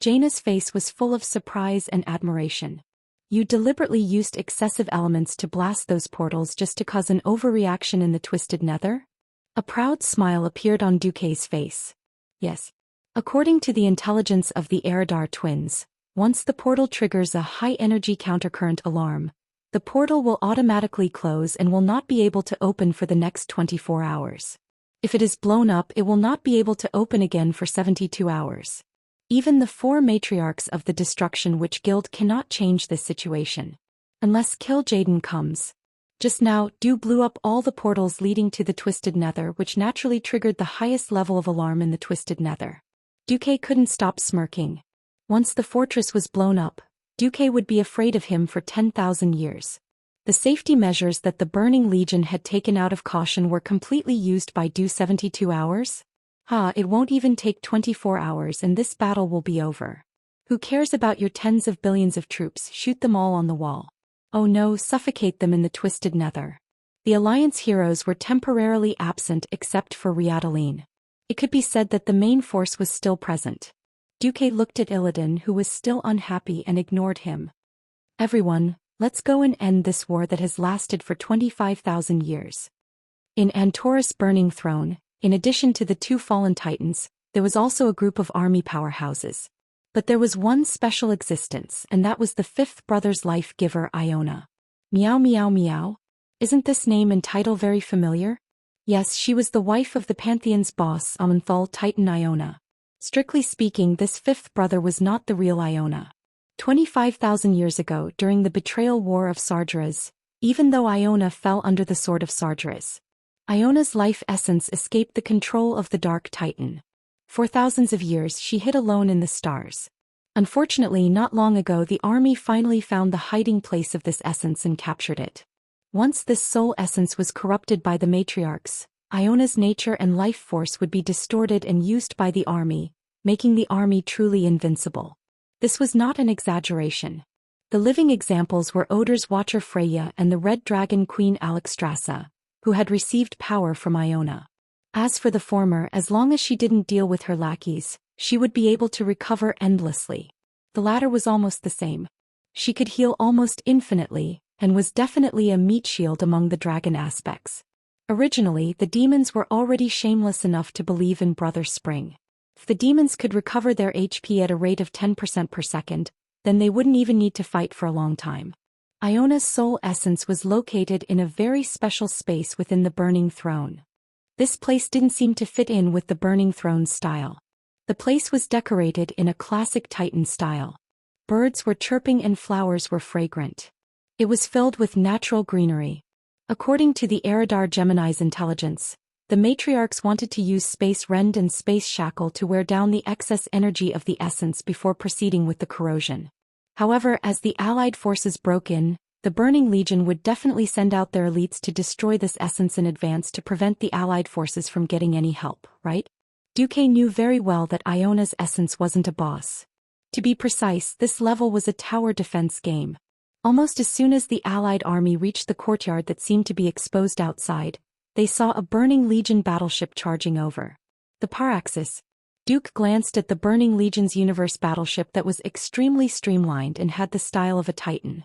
Jaina's face was full of surprise and admiration. You deliberately used excessive elements to blast those portals just to cause an overreaction in the twisted nether? A proud smile appeared on Duque's face. Yes. According to the intelligence of the Eridar twins, once the portal triggers a high-energy countercurrent alarm, the portal will automatically close and will not be able to open for the next 24 hours. If it is blown up, it will not be able to open again for 72 hours. Even the 4 matriarchs of the Destruction Witch Guild cannot change this situation. Unless Kil'jaeden comes. Just now, Dew blew up all the portals leading to the Twisted Nether, which naturally triggered the highest level of alarm in the Twisted Nether. Duque couldn't stop smirking. Once the fortress was blown up, Duque would be afraid of him for 10,000 years. The safety measures that the Burning Legion had taken out of caution were completely used by Dew 72 hours? It won't even take 24 hours and this battle will be over. Who cares about your tens of billions of troops? Shoot them all on the wall. Oh no, suffocate them in the Twisted Nether. The Alliance heroes were temporarily absent except for Riadaline. It could be said that the main force was still present. Duque looked at Illidan, who was still unhappy, and ignored him. Everyone, let's go and end this war that has lasted for 25,000 years. In Antorus' Burning Throne, in addition to the 2 fallen titans, there was also a group of army powerhouses. But there was one special existence, and that was the 5th brother's life giver, Iona. Meow meow meow? Isn't this name and title very familiar? Yes, she was the wife of the Pantheon's boss, Amanthal Titan Iona. Strictly speaking, this 5th brother was not the real Iona. 25,000 years ago, during the betrayal war of Sargeras, even though Iona fell under the sword of Sargeras, Iona's life essence escaped the control of the Dark Titan. For thousands of years she hid alone in the stars. Unfortunately, not long ago the army finally found the hiding place of this essence and captured it. Once this soul essence was corrupted by the matriarchs, Iona's nature and life force would be distorted and used by the army, making the army truly invincible. This was not an exaggeration. The living examples were Odor's Watcher Freya and the Red Dragon Queen Alexstrasza, who had received power from Iona. As for the former, as long as she didn't deal with her lackeys, she would be able to recover endlessly. The latter was almost the same. She could heal almost infinitely, and was definitely a meat shield among the dragon aspects. Originally, the demons were already shameless enough to believe in Brother Spring. If the demons could recover their HP at a rate of 10% per second, then they wouldn't even need to fight for a long time. Iona's soul essence was located in a very special space within the Burning Throne. This place didn't seem to fit in with the Burning Throne style. The place was decorated in a classic Titan style. Birds were chirping and flowers were fragrant. It was filled with natural greenery. According to the Eridar Gemini's intelligence, the matriarchs wanted to use Space Rend and Space Shackle to wear down the excess energy of the essence before proceeding with the corrosion. However, as the Allied forces broke in, the Burning Legion would definitely send out their elites to destroy this essence in advance to prevent the Allied forces from getting any help, right? Duque knew very well that Iona's essence wasn't a boss. To be precise, this level was a tower defense game. Almost as soon as the Allied army reached the courtyard that seemed to be exposed outside, they saw a Burning Legion battleship charging over. The Paraxis. Duke glanced at the Burning Legion's universe battleship that was extremely streamlined and had the style of a Titan.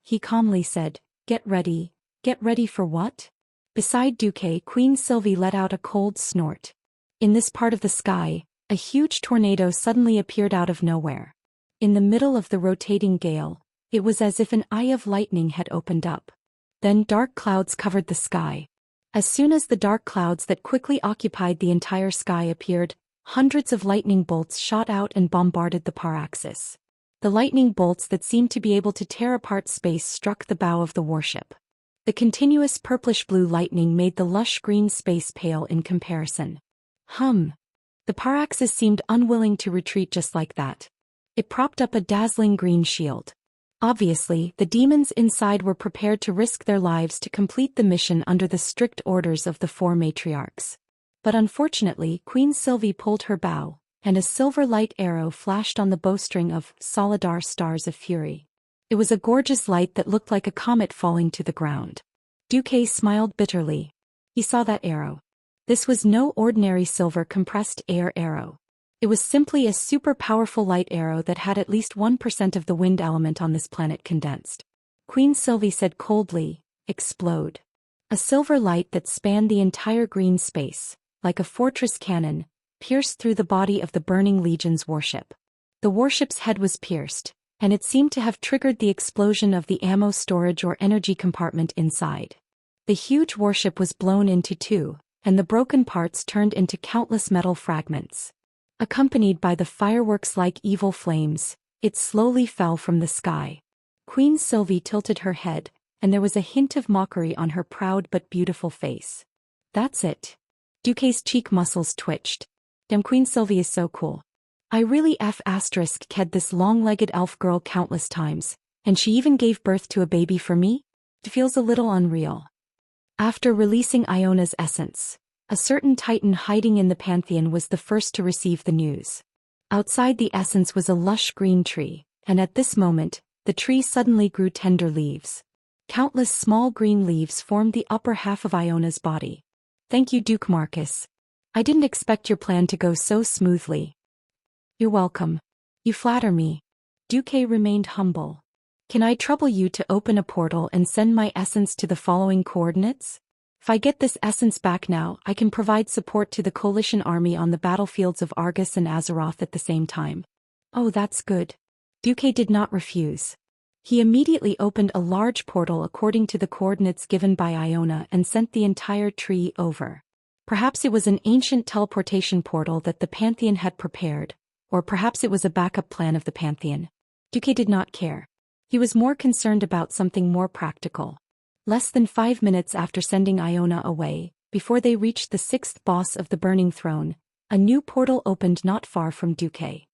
He calmly said, Get ready for what? Beside Duque, Queen Sylvie let out a cold snort. In this part of the sky, a huge tornado suddenly appeared out of nowhere. In the middle of the rotating gale, it was as if an eye of lightning had opened up. Then dark clouds covered the sky. As soon as the dark clouds that quickly occupied the entire sky appeared, hundreds of lightning bolts shot out and bombarded the Paraxis. The lightning bolts that seemed to be able to tear apart space struck the bow of the warship. The continuous purplish-blue lightning made the lush green space pale in comparison. The Paraxis seemed unwilling to retreat just like that. It propped up a dazzling green shield. Obviously, the demons inside were prepared to risk their lives to complete the mission under the strict orders of the 4 matriarchs. But unfortunately, Queen Sylvie pulled her bow, and a silver light arrow flashed on the bowstring of Solidar Stars of Fury. It was a gorgeous light that looked like a comet falling to the ground. Duque smiled bitterly. He saw that arrow. This was no ordinary silver compressed air arrow. It was simply a super powerful light arrow that had at least 1% of the wind element on this planet condensed. Queen Sylvie said coldly, Explode. A silver light that spanned the entire green space, like a fortress cannon, pierced through the body of the burning legion's warship. The warship's head was pierced, and it seemed to have triggered the explosion of the ammo storage or energy compartment inside. The huge warship was blown into two, and the broken parts turned into countless metal fragments. Accompanied by the fireworks-like evil flames, it slowly fell from the sky. Queen Sylvie tilted her head, and there was a hint of mockery on her proud but beautiful face. That's it. Duque's cheek muscles twitched. Damn, Queen Sylvie is so cool. I really ked this long-legged elf girl countless times, and she even gave birth to a baby for me? It feels a little unreal. After releasing Iona's essence, a certain titan hiding in the Pantheon was the first to receive the news. Outside the essence was a lush green tree, and at this moment, the tree suddenly grew tender leaves. Countless small green leaves formed the upper half of Iona's body. Thank you, Duke Marcus. I didn't expect your plan to go so smoothly. You're welcome. You flatter me. Duque remained humble. Can I trouble you to open a portal and send my essence to the following coordinates? If I get this essence back now, I can provide support to the coalition army on the battlefields of Argus and Azeroth at the same time. Oh, that's good. Duque did not refuse. He immediately opened a large portal according to the coordinates given by Iona and sent the entire tree over. Perhaps it was an ancient teleportation portal that the Pantheon had prepared, or perhaps it was a backup plan of the Pantheon. Duque did not care. He was more concerned about something more practical. Less than 5 minutes after sending Iona away, before they reached the 6th boss of the Burning Throne, a new portal opened not far from Duque.